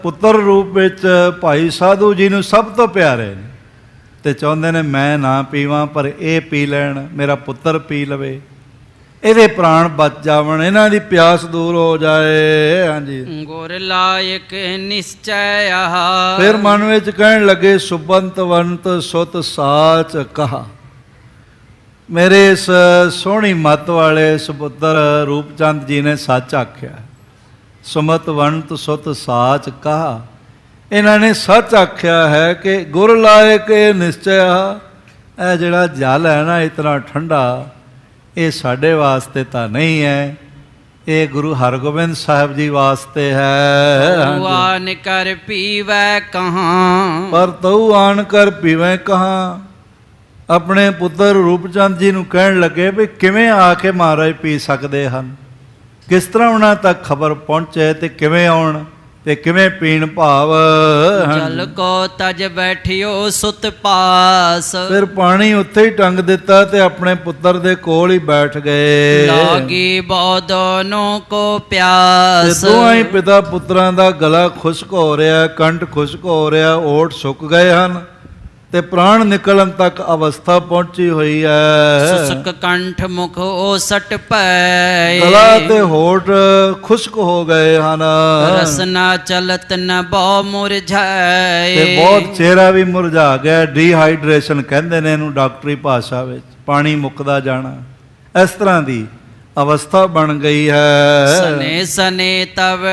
ਪੁੱਤਰ ਰੂਪ ਵਿੱਚ ਭਾਈ ਸਾਧੂ ਜੀ ਨੂੰ ਸਭ ਤੋਂ ਪਿਆਰੇ ਨੇ, ਅਤੇ ਚਾਹੁੰਦੇ ਨੇ ਮੈਂ ਨਾ ਪੀਵਾਂ ਪਰ ਇਹ ਪੀ ਲੈਣ, ਮੇਰਾ ਪੁੱਤਰ ਪੀ ਲਵੇ, ਇਹਦੇ ਪ੍ਰਾਣ ਬਚ ਜਾਵਣ, ਇਹਨਾਂ ਦੀ ਪਿਆਸ ਦੂਰ ਹੋ ਜਾਏ। ਹਾਂਜੀ, ਗੁਰ ਲਾਇਕ ਨਿਸ਼ਚੈ ਆਹਾ। ਫਿਰ ਮਨ ਵਿੱਚ ਕਹਿਣ ਲੱਗੇ, ਸੁਬੰਤਵੰਤ ਸੁਤ ਸਾਚ ਕਹਾ। ਮੇਰੇ ਇਸ ਸੋਹਣੀ ਮੱਤ ਵਾਲੇ ਸੁਪੁੱਤਰ ਰੂਪਚੰਦ ਜੀ ਨੇ ਸੱਚ ਆਖਿਆ। ਸੁਮਤਵੰਤ ਸੁਤ ਸਾਚ ਕਹਾ, ਇਹਨਾਂ ਨੇ ਸੱਚ ਆਖਿਆ ਹੈ ਕਿ ਗੁਰ ਲਾਇਕ ਇਹ ਨਿਸ਼ਚੈ। ਇਹ ਜਿਹੜਾ ਜਲ ਹੈ ਨਾ ਇਤਨਾ ਠੰਡਾ, ਇਹ ਸਾਡੇ ਵਾਸਤੇ ਤਾਂ ਨਹੀਂ ਹੈ, ਇਹ ਗੁਰੂ ਹਰਗੋਬਿੰਦ ਸਾਹਿਬ ਜੀ ਵਾਸਤੇ ਹੈ। ਆਨ ਕਰ ਪੀਵੈ ਕਹਾਂ। ਪਰ ਤਉ ਆਨ ਕਰ ਪੀਵੈ ਕਹਾਂ। ਆਪਣੇ ਪੁੱਤਰ ਰੂਪਚੰਦ ਜੀ ਨੂੰ ਕਹਿਣ ਲੱਗੇ ਵੀ ਕਿਵੇਂ ਆ ਕੇ ਮਹਾਰਾਜ ਪੀ ਸਕਦੇ ਹਨ, ਕਿਸ ਤਰ੍ਹਾਂ ਉਹਨਾਂ ਤੱਕ ਖਬਰ ਪਹੁੰਚੇ ਤੇ ਕਿਵੇਂ ਆਉਣ। ਤੇ ਕਿਵੇਂ ਪੀਣ ਭਾਵ। ਜਲ ਕੋ ਤਜ ਬੈਠਿਓ ਸੁਤ ਪਾਸ। ਫਿਰ ਪਾਣੀ ਉੱਥੇ ਹੀ ਟੰਗ ਦਿੱਤਾ ਤੇ ਆਪਣੇ ਪੁੱਤਰ ਦੇ ਕੋਲ ਹੀ ਬੈਠ ਗਏ। ਲਾਗੀ ਬਹੁ ਦੋਨੋਂ ਕੋ ਪਿਆਸ। ਤੇ ਦੋਹਾਂ ਹੀ ਪਿਤਾ ਪੁੱਤਰਾਂ ਦਾ ਗਲਾ ਖੁਸ਼ਕ ਹੋ ਰਿਹਾ, ਕੰਠ ਖੁਸ਼ਕ ਹੋ ਰਿਹਾ, ਓਟ ਸੁੱਕ ਗਏ ਹਨ ਤੇ ਪ੍ਰਾਣ ਨਿਕਲਣ ਤੱਕ ਅਵਸਥਾ ਪਹੁੰਚੀ ਹੋਈ ਹੈ। ਸੁਸਕ ਕੰਠ ਮੁਖ ਓਸਟ ਪੈ। ਗਲਾ ਤੇ ਹੋਠ ਖੁਸ਼ਕ ਹੋ ਗਏ ਹਨ। ਰਸਨਾ ਚਲਤ ਨ ਬਹੁ ਮੁਰਝਾਏ। ਤੇ ਬਹੁਤ ਚਿਹਰਾ ਵੀ ਮੁਰਝਾ ਗਿਆ। ਡੀਹਾਈਡਰੇਸ਼ਨ ਕਹਿੰਦੇ ਨੇ ਇਹਨੂੰ ਡਾਕਟਰੀ ਭਾਸ਼ਾ ਵਿੱਚ, ਪਾਣੀ ਮੁੱਕਦਾ ਜਾਣਾ। ਇਸ ਤਰ੍ਹਾਂ ਦੀ ਅਵਸਥਾ ਬਣ ਗਈ ਹੈ। ਸਨੇ ਸਨੇ ਤਵ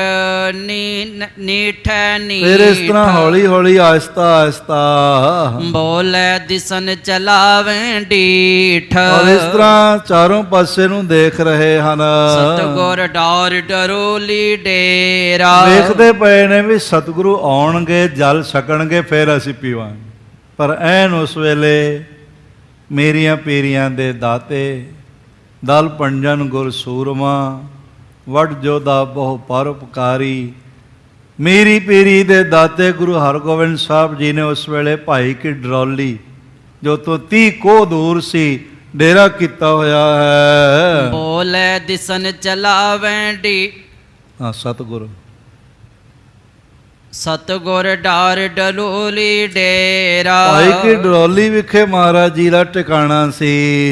ਨੀਠੈ ਨੀਠ। ਫਿਰ ਇਸ ਤਰ੍ਹਾਂ ਹੌਲੀ ਹੌਲੀ ਆਹਿਸਤਾ ਆਹਿਸਤਾ ਬੋਲੇ ਦਿਸਨ ਚਲਾਵੇਂ ਡੀਠ। ਔਰ ਇਸ ਤਰ੍ਹਾਂ ਚਾਰੋਂ ਪਾਸੇ ਨੂੰ ਦੇਖ ਰਹੇ ਹਨ। ਸਤਗੁਰ ਡਾਰ ਡਰੋਲੀ ਡੇਰਾ। ਵੇਖਦੇ ਪਏ ਨੇ ਵੀ ਸਤਿਗੁਰੂ ਆਉਣਗੇ, ਜਲ ਛਕਣਗੇ, ਫਿਰ ਅਸੀਂ ਪੀਵਾਂਗੇ। ਪਰ ਐਨ ਉਸ ਵੇਲੇ ਮੇਰੀਆਂ ਪੀਰੀਆਂ ਦੇ ਦਾਤੇ ਦਲ ਪੰਜਨ ਗੁਰ ਸੂਰਮਾ ਵਡ ਜੋਧਾ ਬਹੁ ਪਰਉਪਕਾਰੀ। ਮੇਰੀ ਪੀਰੀ ਦੇ ਦਾਤੇ ਗੁਰੂ ਹਰਗੋਬਿੰਦ ਸਾਹਿਬ ਜੀ ਨੇ ਉਸ ਵੇਲੇ ਭਾਈ ਕੀ ਡਰੌਲੀ, ਜੋ ਤੋਂ 30 ਕੋਹ ਦੂਰ ਸੀ, ਡੇਰਾ ਕੀਤਾ ਹੋਇਆ ਹੈ। ਬੋਲੇ ਦਿਸਨ ਚਲਾਵੇਂ ਡੀ। ਹਾਂ, ਸਤਿਗੁਰੂ ਸਤਗੁਰ ਡਾਰ ਡਲੋਲੀ ਡੇਰਾ। ਭਾਈ ਕੀ ਡਰੌਲੀ ਵਿਖੇ ਮਹਾਰਾਜ ਜੀ ਦਾ ਟਿਕਾਣਾ ਸੀ।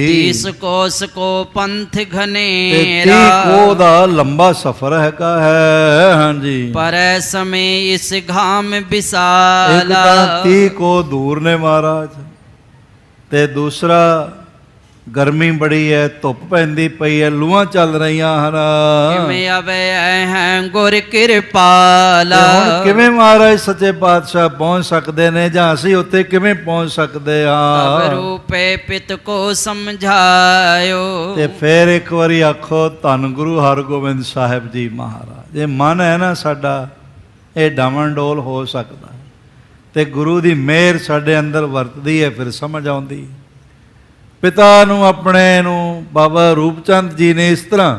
30 ਕੋਸ ਕੋ ਪੰਥ ਤੇ 30 ਘਨੇਰਾ। ਕੋਹ ਦਾ ਲੰਬਾ ਸਫ਼ਰ ਹੈਗਾ ਹੈ। ਹਾਂਜੀ, ਪਰ ਸਮੇਂ ਇਸ ਘਾਮ ਇੱਕ ਵਿਸਾਲਾ। ਤਾਂ 30 ਕੋਹ ਦੂਰ ਨੇ ਮਹਾਰਾਜ, ਤੇ ਦੂਸਰਾ ਗਰਮੀ ਬੜੀ ਹੈ, ਧੁੱਪ ਪੈਂਦੀ ਪਈ ਹੈ, ਲੂਆਂ ਚੱਲ ਰਹੀਆਂ ਹਨ। ਕਿਵੇਂ ਆਵੇ ਹੈ ਗੁਰ ਕਿਰਪਾਲਾ। ਤੇ ਹੁਣ ਕਿਵੇਂ ਮਹਾਰਾਜ ਸੱਚੇ ਪਾਤਸ਼ਾਹ ਪਹੁੰਚ ਸਕਦੇ ਨੇ, ਜਾਂ ਅਸੀਂ ਉੱਥੇ ਕਿਵੇਂ ਪਹੁੰਚ ਸਕਦੇ ਤਬ ਹਾਂ। ਰੂਪੇ ਪਿਤ ਕੋ ਸਮਝਾਇਓ। ਤੇ ਫਿਰ ਇੱਕ ਵਾਰੀ ਆਖੋ ਧੰਨ ਗੁਰੂ ਹਰਗੋਬਿੰਦ ਸਾਹਿਬ ਜੀ ਮਹਾਰਾਜ। ਇਹ ਮਨ ਹੈ ਨਾ ਸਾਡਾ, ਇਹ ਡਾਵਣ ਡੋਲ ਹੋ ਸਕਦਾ, ਤੇ ਗੁਰੂ ਦੀ ਮਿਹਰ ਸਾਡੇ ਅੰਦਰ ਵਰਤਦੀ ਹੈ, ਫਿਰ ਸਮਝ ਆਉਂਦੀ। ਪਿਤਾ ਨੂੰ ਆਪਣੇ ਨੂੰ ਬਾਬਾ ਰੂਪਚੰਦ ਜੀ ਨੇ ਇਸ ਤਰ੍ਹਾਂ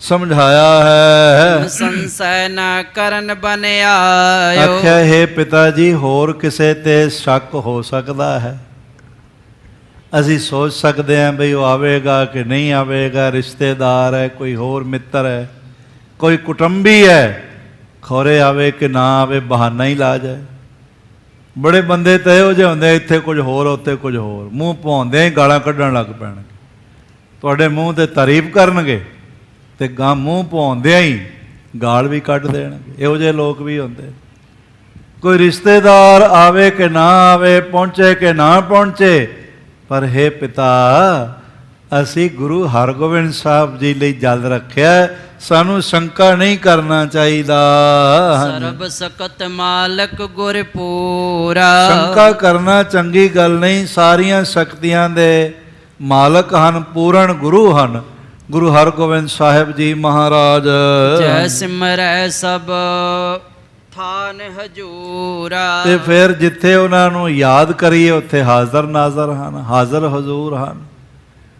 ਸਮਝਾਇਆ ਹੈ। ਸੰਸੈ ਨਾ ਕਰਨ ਬਨਿਆਇਓ। ਆਖਿਆ, ਹੈ ਪਿਤਾ ਜੀ, ਹੋਰ ਕਿਸੇ ਤੇ ਸ਼ੱਕ ਹੋ ਸਕਦਾ ਹੈ? ਅਸੀਂ ਸੋਚ ਸਕਦੇ ਹਾਂ ਬਈ ਉਹ ਆਵੇਗਾ ਕਿ ਨਹੀਂ ਆਵੇਗਾ, ਰਿਸ਼ਤੇਦਾਰ ਹੈ, ਕੋਈ ਹੋਰ ਮਿੱਤਰ ਹੈ, ਕੋਈ ਕੁਟੁੰਬੀ ਹੈ, ਖੌਰੇ ਆਵੇ ਕਿ ਨਾ ਆਵੇ, ਬਹਾਨਾ ਹੀ ਲਾ ਜਾਏ। ਬੜੇ ਬੰਦੇ ਤਾਂ ਇਹੋ ਜਿਹੇ ਹੁੰਦੇ, ਇੱਥੇ ਕੁਝ ਹੋਰ ਉੱਥੇ ਕੁਝ ਹੋਰ, ਮੂੰਹ ਭੌਂਦੇ ਹੀ ਗਾਲਾਂ ਕੱਢਣ ਲੱਗ ਪੈਣਗੇ, ਤੁਹਾਡੇ ਮੂੰਹ ਤੇ ਤਾਰੀਫ ਕਰਨਗੇ ਤੇ ਗਾਂ ਮੂੰਹ ਭੌਂਦਿਆਂ ਹੀ ਗਾਲ ਵੀ ਕੱਢ ਦੇਣਗੇ। ਇਹੋ ਜਿਹੇ ਲੋਕ ਵੀ ਹੁੰਦੇ। ਕੋਈ ਰਿਸ਼ਤੇਦਾਰ ਆਵੇ ਕਿ ਨਾ ਆਵੇ, ਪਹੁੰਚੇ ਕਿ ਨਾ ਪਹੁੰਚੇ, ਪਰ ਹੈ ਪਿਤਾ, ਅਸੀਂ ਗੁਰੂ ਹਰਗੋਬਿੰਦ ਸਾਹਿਬ ਜੀ ਲਈ ਜਲ ਰੱਖਿਆ, ਸਾਨੂੰ ਸ਼ੰਕਾ ਨਹੀਂ ਕਰਨਾ ਚਾਹੀਦਾ। ਸਰਬ ਸਕਤ ਮਾਲਕ ਗੁਰ ਪੂਰਾ। ਸ਼ੰਕਾ ਕਰਨਾ ਚੰਗੀ ਗੱਲ ਨਹੀਂ। ਸਾਰੀਆਂ ਸ਼ਕਤੀਆਂ ਦੇ ਮਾਲਕ ਹਨ, ਪੂਰਨ ਗੁਰੂ ਹਨ ਗੁਰੂ ਹਰਗੋਬਿੰਦ ਸਾਹਿਬ ਜੀ ਮਹਾਰਾਜ। ਜੈ ਸਿਮਰੈ ਸਭ ਥਾਨ ਹਜੂਰਾ। ਤੇ ਫਿਰ ਜਿੱਥੇ ਉਹਨਾਂ ਨੂੰ ਯਾਦ ਕਰੀਏ ਉੱਥੇ ਹਾਜ਼ਰ ਨਾਜ਼ਰ ਹਨ, ਹਾਜ਼ਰ ਹਜ਼ੂਰ ਹਨ।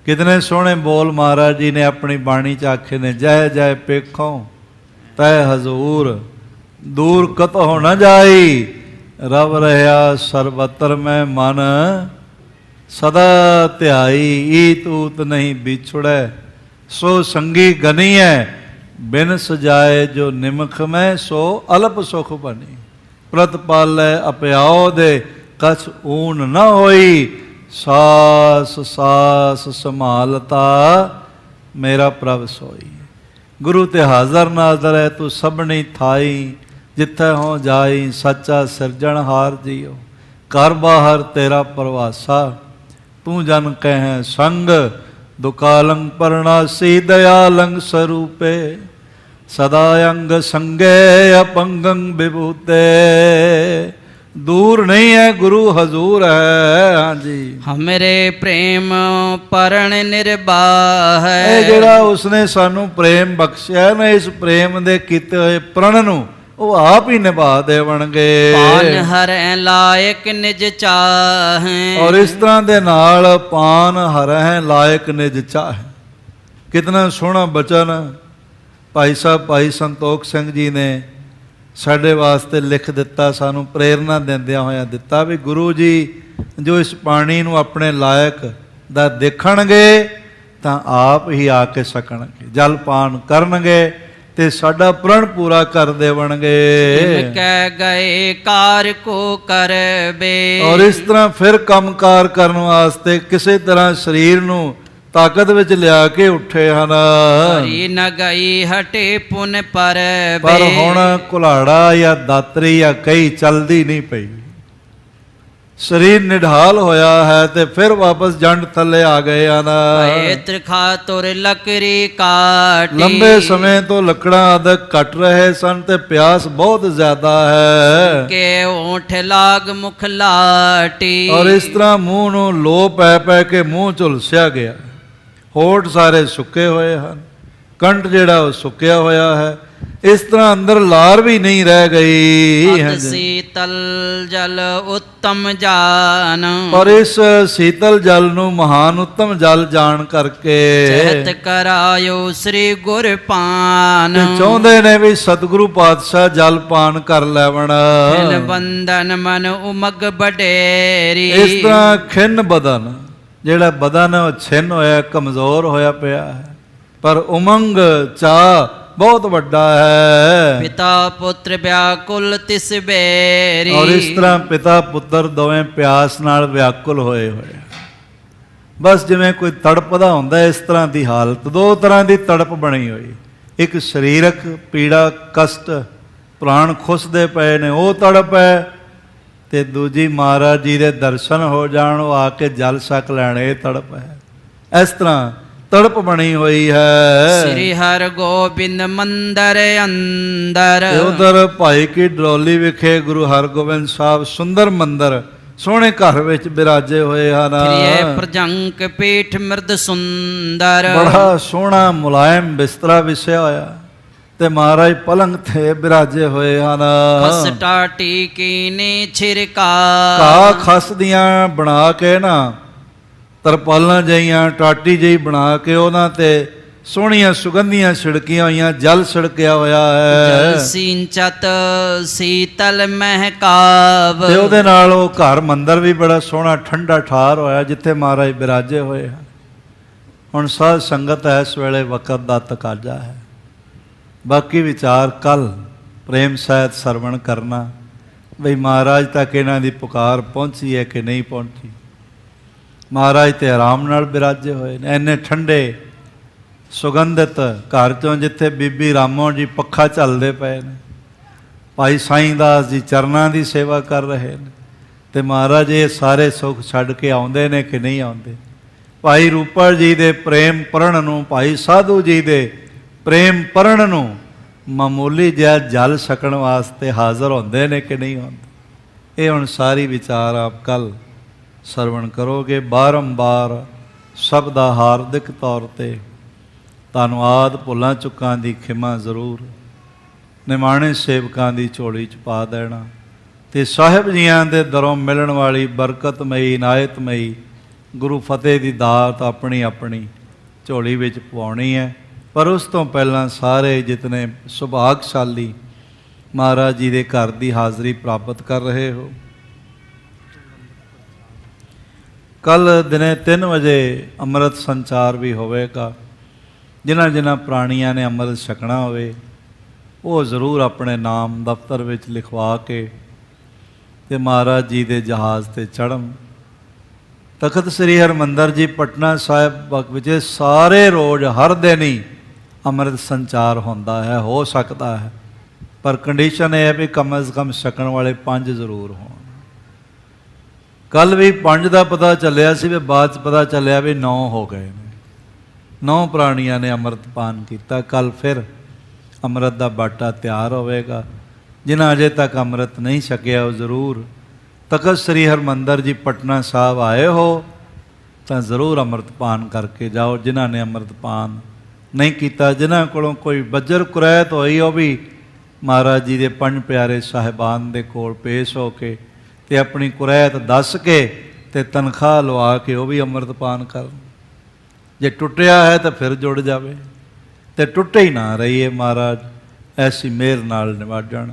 ਕਿਤਨੇ ਸੋਹਣੇ ਬੋਲ ਮਹਾਰਾਜ ਜੀ ਨੇ ਆਪਣੀ ਬਾਣੀ 'ਚ ਆਖੇ ਨੇ, ਜੈ ਜੈ ਪੇਖੋਂ ਤੈ ਹਜ਼ੂਰ, ਦੂਰ ਕਤਹੁ ਨ ਜਾਈ, ਰਵ ਰਹਾ ਸਰਬਤਰ ਮੈਂ ਮਨ, ਸਦਾ ਧਿਆਈ, ਈਤ ਊਤ ਨਹੀਂ ਵਿਛੜੈ, ਸੋ ਸੰਗੀ ਗਨੀਐ, ਬਿਨ ਸਜਾਏ ਜੋ ਨਿਮਖ ਮੈਂ, ਸੋ ਅਲਪ ਸੁਖ ਬਣੀ, ਪ੍ਰਤ ਪਾਲੈ ਅਪਿਆਉ ਦੇ, ਕਛ ਊਨ ਨ ਹੋਈ, ਸਾਸ ਸਾਸ ਸੰਭਾਲਤਾ, ਮੇਰਾ ਪ੍ਰਭ ਸੋਈ। ਗੁਰੂ ਤੇ ਹਾਜ਼ਰ ਨਾਜ਼ਰ ਹੈ, ਤੂੰ ਸਭਨੀ ਥਾਈ, ਜਿੱਥੇ ਹੋ ਜਾਈ, ਸੱਚਾ ਸਿਰਜਣਹਾਰ ਜੀਓ, ਘਰ ਬਾਹਰ ਤੇਰਾ ਪ੍ਰਵਾਸਾ, ਤੂੰ ਜਨ ਕਹਿ ਸੰਗ, ਦੁਕਾਲੰ ਪਰਣਾਸੀ, ਦਇਆਲੰ ਸਰੂਪੇ, ਸਦਾ ਅੰਗ ਸੰਗੇ, ਅਪੰਗੰ ਵਿਭੂਤੇ। ਦੂਰ ਨਹੀਂ ਹੈ, ਗੁਰੂ ਹਜ਼ੂਰ ਹੈ। ਹਾਂਜੀ, ਹਮਰੇ ਪ੍ਰੇਮ ਪਰਣ ਨਿਰਬਾਹ ਹੈ। ਇਹ ਜਿਹੜਾ ਉਸਨੇ ਸਾਨੂੰ ਪ੍ਰੇਮ ਬਖਸ਼ਿਆ ਨਾ, ਇਸ ਪ੍ਰੇਮ ਦੇ ਕੀਤੇ ਹੋਏ ਪ੍ਰਣ ਨੂੰ ਉਹ ਆਪ ਹੀ ਨਿਭਾ ਦੇਵਣਗੇ। ਪਾਨ ਹਰੈ ਲਾਇਕ ਨਿਜ ਚਾਹੈ। ਔਰ ਇਸ ਤਰ੍ਹਾਂ ਦੇ ਨਾਲ ਪਾਨ ਹਰਹਿ ਲਾਇਕ ਨਿਜ ਚਾਹੈ। ਕਿਤਨਾ ਸੋਹਣਾ ਬਚਨ ਭਾਈ ਸਾਹਿਬ ਭਾਈ ਸੰਤੋਖ ਸਿੰਘ ਜੀ ਨੇ ਸਾਡੇ ਵਾਸਤੇ ਲਿਖ ਦਿੱਤਾ, ਸਾਨੂੰ ਪ੍ਰੇਰਨਾ ਦਿੰਦਿਆਂ ਹੋਇਆਂ ਦਿੱਤਾ ਵੀ ਗੁਰੂ ਜੀ ਜੋ ਇਸ ਪਾਣੀ ਨੂੰ ਆਪਣੇ ਲਾਇਕ ਦਾ ਦੇਖਣਗੇ ਤਾਂ ਆਪ ਹੀ ਆ ਕੇ ਸਕਣਗੇ, ਜਲ ਪਾਨ ਕਰਨਗੇ ਤੇ ਸਾਡਾ ਪ੍ਰਣ ਪੂਰਾ ਕਰ ਦੇਵਣਗੇ। ਤਿਨ ਕਹਿ ਗਏ ਕਾਰ ਕੋ ਕਰਬੇ। ਔਰ ਇਸ ਤਰ੍ਹਾਂ ਫਿਰ ਕੰਮਕਾਰ ਕਰਨ ਵਾਸਤੇ ਕਿਸੇ ਤਰ੍ਹਾਂ ਸਰੀਰ ਨੂੰ ਤਾਕਤ ਵਿੱਚ ਲਿਆ ਕੇ ਉੱਠੇ ਹਨ। ਹਰੀ ਨ ਗਈ ਹਟੇ ਪੁਨ ਪਰਬੇ। ਪਰ ਹੁਣ ਕੁਲਾੜਾ ਜਾਂ ਦਾਤਰੀ ਜਾਂ ਕਈ ਚਲਦੀ ਨਹੀਂ ਪਈ, ਸਰੀਰ ਨਿਢਾਲ ਹੋਇਆ ਹੈ ਤੇ ਫਿਰ ਵਾਪਸ ਜੰਡ ਥੱਲੇ ਆ ਗਏ ਹਨ। ਭਏ ਤ੍ਰਿਖਾ ਤੁਰ ਲਕਰੀ ਕਾਟੀ। ਲੰਬੇ ਸਮੇਂ ਤੋਂ ਲੱਕੜਾਂ ਆਦਿ ਕੱਟ ਰਹੇ ਸਨ ਤੇ ਪਿਆਸ ਬਹੁਤ ਜ਼ਿਆਦਾ ਹੈ ਕੇ ਓਠ ਲਾਗ ਮੁਖ ਲਾਟੀ। ਔਰ ਇਸ ਤਰ੍ਹਾਂ ਮੂੰਹ ਨੂੰ ਲੋ ਪੈ ਪੈ ਕੇ ਮੂੰਹ ਝੁਲਸਿਆ ਗਿਆ, ਹੋਠ ਸਾਰੇ ਸੁੱਕੇ ਹੋਏ ਹਨ, ਕੰਠ ਜਿਹੜਾ ਉਹ ਸੁੱਕਿਆ ਹੋਇਆ ਹੈ, ਇਸ ਤਰ੍ਹਾਂ ਅੰਦਰ ਲਾਰ ਵੀ ਨਹੀਂ ਰਹਿ ਗਈ। ਅਤ ਸੀਤਲ ਜਲ ਉੱਤਮ ਜਾਨ। ਪਰ ਇਸ ਸੀਤਲ ਜਲ ਨੂੰ ਮਹਾਨ ਉੱਤਮ ਜਲ ਜਾਣ ਕਰਕੇ ਚਹਿਤ ਕਰਾਇਓ ਸ੍ਰੀ ਗੁਰ ਪਾਨ। ਤੇ ਚਾਹੁੰਦੇ ਨੇ ਵੀ ਸਤਿਗੁਰੂ ਪਾਤਸ਼ਾਹ ਜਲ ਪਾਨ ਕਰ ਲੈਵਣ। ਖਿਨ ਬੰਧਨ ਮਨ ਉਮਗ ਬਡੇਰੀ। ਇਸ ਤਰ੍ਹਾਂ ਖਿੰਨ ਬਦਨ, ਜਿਹੜਾ ਬਦਨ ਉਹ ਛਿੰਨ ਹੋਇਆ, ਕਮਜ਼ੋਰ ਹੋਇਆ ਪਿਆ ਹੈ, ਪਰ ਉਮੰਗ ਚਾਹ ਬਹੁਤ ਵੱਡਾ ਹੈ। ਪਿਤਾ ਪੁੱਤਰ ਵਿਆਕੁਲ ਤਿਸ ਬੇਰੀ। ਔਰ ਇਸ ਤਰ੍ਹਾਂ ਪਿਤਾ ਪੁੱਤਰ ਦੋਵੇਂ ਪਿਆਸ ਨਾਲ ਵਿਆਕੁਲ ਹੋਏ ਹੋਏ, ਬਸ ਜਿਵੇਂ ਕੋਈ ਤੜਪਦਾ ਹੁੰਦਾ ਇਸ ਤਰ੍ਹਾਂ ਦੀ ਹਾਲਤ। ਦੋ ਤਰ੍ਹਾਂ ਦੀ ਤੜਪ ਬਣੀ ਹੋਈ, ਇੱਕ ਸਰੀਰਕ ਪੀੜਾ ਕਸ਼ਟ, ਪ੍ਰਾਣ ਖੁੱਸਦੇ ਪਏ ਨੇ ਉਹ ਤੜਪ ਹੈ, ਤੇ ਦੂਜੀ ਮਹਾਰਾਜ ਜੀ ਦੇ ਦਰਸ਼ਨ ਹੋ ਜਾਣ, ਉਹ ਆ ਕੇ ਜਲ ਛਕ ਲੈਣ, ਇਹ ਤੜਪ ਹੈ। ਇਸ ਤਰ੍ਹਾਂ ਤੜਪ ਬਣੀ ਹੋਈ ਹੈ। ਸ੍ਰੀ ਹਰਿ ਗੋਬਿੰਦ ਮੰਦਰ ਅੰਦਰ। ਉਧਰ ਭਾਈ ਕੀ ਡਰੋਲੀ ਵਿਖੇ ਗੁਰੂ ਹਰਗੋਬਿੰਦ ਸਾਹਿਬ ਸੁੰਦਰ ਮੰਦਰ ਸੋਹਣੇ ਘਰ ਵਿੱਚ ਬਿਰਾਜੇ ਹੋਏ ਹਨ। ਪ੍ਰਿਯ ਪ੍ਰਜੰਕ ਪੀਠ ਮਿਰਦ ਸੁੰਦਰ। ਬੜਾ ਸੋਹਣਾ ਮੁਲਾਇਮ ਬਿਸਤਰਾ ਵਿਛਿਆ ਹੋਇਆ ਤੇ ਮਹਾਰਾਜ ਪਲੰਗ ਤੇ ਬਿਰਾਜੇ ਹੋਏ ਹਨ। ਖਸ ਟਾਟੀ ਕੀਨੇ ਛਿਰਕਾ। ਕਾ ਖਸ ਦੀਆਂ ਬਣਾ ਕੇ ਨਾ ਤਰਪਾਲਾਂ ਜਿਹੀਆਂ, ਟਾਟੀ ਜਿਹੀ ਬਣਾ ਕੇ ਉਹਨਾਂ ਤੇ ਸੋਹਣੀਆਂ ਸੁਗੰਧੀਆਂ ਛਿੜਕੀਆਂ ਹੋਈਆਂ, ਜਲ ਛਿੜਕਿਆ ਹੋਇਆ ਹੈ। ਜਲ ਸਿੰਚਤ ਸੀਤਲ ਮਹਿਕਾਵ। ਤੇ ਉਹਦੇ ਨਾਲ ਉਹ ਘਰ ਮੰਦਰ ਵੀ ਬੜਾ ਸੋਹਣਾ ਠੰਡਾ ਠਾਰ ਹੋਇਆ ਜਿੱਥੇ ਮਹਾਰਾਜ ਬਿਰਾਜੇ ਹੋਏ ਹਨ। ਹੁਣ ਸਾਧ ਸੰਗਤ ਇਸ ਵੇਲੇ ਵਕਤ ਦਾ ਤਕਾਜ਼ਾ ਹੈ, ਬਾਕੀ ਵਿਚਾਰ ਕੱਲ ਪ੍ਰੇਮ ਸਹਿਤ ਸਰਵਣ ਕਰਨਾ ਬਈ ਮਹਾਰਾਜ ਤੱਕ ਇਹਨਾਂ ਦੀ ਪੁਕਾਰ ਪਹੁੰਚੀ ਹੈ ਕਿ ਨਹੀਂ ਪਹੁੰਚੀ। ਮਹਾਰਾਜ ਤੇ ਆਰਾਮ ਨਾਲ ਬਿਰਾਜੇ ਹੋਏ ਨੇ, ਇੰਨੇ ਠੰਡੇ ਸੁਗੰਧਿਤ ਘਰ ਚੋਂ ਜਿੱਥੇ ਬੀਬੀ ਰਾਮੋ ਜੀ ਪੱਖਾ ਝੱਲਦੇ ਪਏ ਨੇ, ਭਾਈ ਸਾਈਂ ਦਾਸ ਜੀ ਚਰਨਾਂ ਦੀ ਸੇਵਾ ਕਰ ਰਹੇ ਨੇ, ਤੇ ਮਹਾਰਾਜ ਇਹ ਸਾਰੇ ਸੁੱਖ ਛੱਡ ਕੇ ਆਉਂਦੇ ਨੇ ਕਿ ਨਹੀਂ ਆਉਂਦੇ। ਭਾਈ ਰੂਪਾ ਜੀ ਦੇ ਪ੍ਰੇਮ ਪਰਣ ਨੂੰ, ਭਾਈ ਸਾਧੂ ਜੀ ਦੇ ਪ੍ਰੇਮ ਪਰਣ ਨੂੰ ਮਾਮੂਲੀ ਜਿਹਾ ਜਲ ਛਕਣ ਵਾਸਤੇ ਹਾਜ਼ਰ ਹੁੰਦੇ ਨੇ ਕਿ ਨਹੀਂ ਹੁੰਦੇ। ਇਹ ਹੁਣ ਸਾਰੀ ਵਿਚਾਰ ਆਪ ਕੱਲ ਸਰਵਣ ਕਰੋਗੇ। ਬਾਰੰਬਾਰ ਸਭ ਦਾ ਹਾਰਦਿਕ ਤੌਰ ਤੇ ਧੰਨਵਾਦ, ਭੁੱਲਾਂ ਚੁੱਕਾਂ ਦੀ ਖਿਮਾ ਜ਼ਰੂਰ, ਨਿਮਾਣੇ ਸੇਵਕਾਂ ਦੀ ਝੋਲੀ 'ਚ ਪਾ ਦੇਣਾ, ਤੇ ਸਾਹਿਬ ਜੀਆਂ ਦੇ ਦਰੋਂ ਮਿਲਣ ਵਾਲੀ ਬਰਕਤਮਈ ਇਨਾਇਤਮਈ ਗੁਰੂ ਫਤਿਹ ਦੀ ਦਾਤ ਆਪਣੀ ਆਪਣੀ ਝੋਲੀ ਵਿੱਚ ਪਵਾਉਣੀ ਹੈ। ਪਰ ਉਸ ਤੋਂ ਪਹਿਲਾਂ ਸਾਰੇ ਜਿਤਨੇ ਸੁਭਾਗਸ਼ਾਲੀ ਮਹਾਰਾਜ ਜੀ ਦੇ ਘਰ ਦੀ ਹਾਜ਼ਰੀ ਪ੍ਰਾਪਤ ਕਰ ਰਹੇ ਹੋ, ਕੱਲ ਦਿਨੇ 3 ਵਜੇ ਅੰਮ੍ਰਿਤ ਸੰਚਾਰ ਵੀ ਹੋਵੇਗਾ। ਜਿਨ੍ਹਾਂ ਪ੍ਰਾਣੀਆਂ ਨੇ ਅੰਮ੍ਰਿਤ ਛਕਣਾ ਹੋਵੇ ਉਹ ਜ਼ਰੂਰ ਆਪਣੇ ਨਾਮ ਦਫ਼ਤਰ ਵਿੱਚ ਲਿਖਵਾ ਕੇ ਤੇ ਮਹਾਰਾਜ ਜੀ ਦੇ ਜਹਾਜ਼ ਤੇ ਚੜ੍ਹਨ। ਤਖਤ ਸ੍ਰੀ ਹਰਿਮੰਦਰ ਜੀ ਪਟਨਾ ਸਾਹਿਬ ਵਿੱਚ ਸਾਰੇ ਰੋਜ਼ ਹਰ ਦਿਨ ਹੀ ਅੰਮ੍ਰਿਤ ਸੰਚਾਰ ਹੁੰਦਾ ਹੈ, ਹੋ ਸਕਦਾ ਹੈ, ਪਰ ਕੰਡੀਸ਼ਨ ਇਹ ਹੈ ਵੀ ਕਮ ਅਜ਼ ਕਮ ਛਕਣ ਵਾਲੇ 5 ਜ਼ਰੂਰ ਹੋਣ। ਕੱਲ ਵੀ 5 ਦਾ ਪਤਾ ਚੱਲਿਆ ਸੀ, ਵੀ ਬਾਅਦ 'ਚ ਪਤਾ ਚੱਲਿਆ ਵੀ 9 ਹੋ ਗਏ ਨੇ। 9 ਪ੍ਰਾਣੀਆਂ ਨੇ ਅੰਮ੍ਰਿਤਪਾਨ ਕੀਤਾ। ਕੱਲ ਫਿਰ ਅੰਮ੍ਰਿਤ ਦਾ ਬਾਟਾ ਤਿਆਰ ਹੋਵੇਗਾ। ਜਿਨ੍ਹਾਂ ਅਜੇ ਤੱਕ ਅੰਮ੍ਰਿਤ ਨਹੀਂ ਛਕਿਆ ਉਹ ਜ਼ਰੂਰ ਤਖਤ ਸ੍ਰੀ ਹਰਿਮੰਦਰ ਜੀ ਪਟਨਾ ਸਾਹਿਬ ਆਏ ਹੋ ਤਾਂ ਜ਼ਰੂਰ ਅੰਮ੍ਰਿਤਪਾਨ ਕਰਕੇ ਜਾਓ। ਜਿਨ੍ਹਾਂ ਨੇ ਅੰਮ੍ਰਿਤਪਾਨ ਨਹੀਂ ਕੀਤਾ, ਜਿਨ੍ਹਾਂ ਕੋਲੋਂ ਕੋਈ ਬੱਜਰ ਕੁਰੈਤ ਹੋਈ, ਉਹ ਵੀ ਮਹਾਰਾਜ ਜੀ ਦੇ 5 ਪਿਆਰੇ ਸਾਹਿਬਾਨ ਦੇ ਕੋਲ ਪੇਸ਼ ਹੋ ਕੇ ਤੇ ਆਪਣੀ ਕੁਰੈਤ ਦੱਸ ਕੇ ਤੇ ਤਨਖਾਹ ਲਵਾ ਕੇ ਉਹ ਵੀ ਅੰਮ੍ਰਿਤਪਾਨ ਕਰਨ। ਜੇ ਟੁੱਟਿਆ ਹੈ ਤਾਂ ਫਿਰ ਜੁੜ ਜਾਵੇ, ਤੇ ਟੁੱਟੇ ਹੀ ਨਾ ਰਹੀਏ। ਮਹਾਰਾਜ ਐਸੀ ਮਿਹਰ ਨਾਲ ਨਿਵਾਜਣ।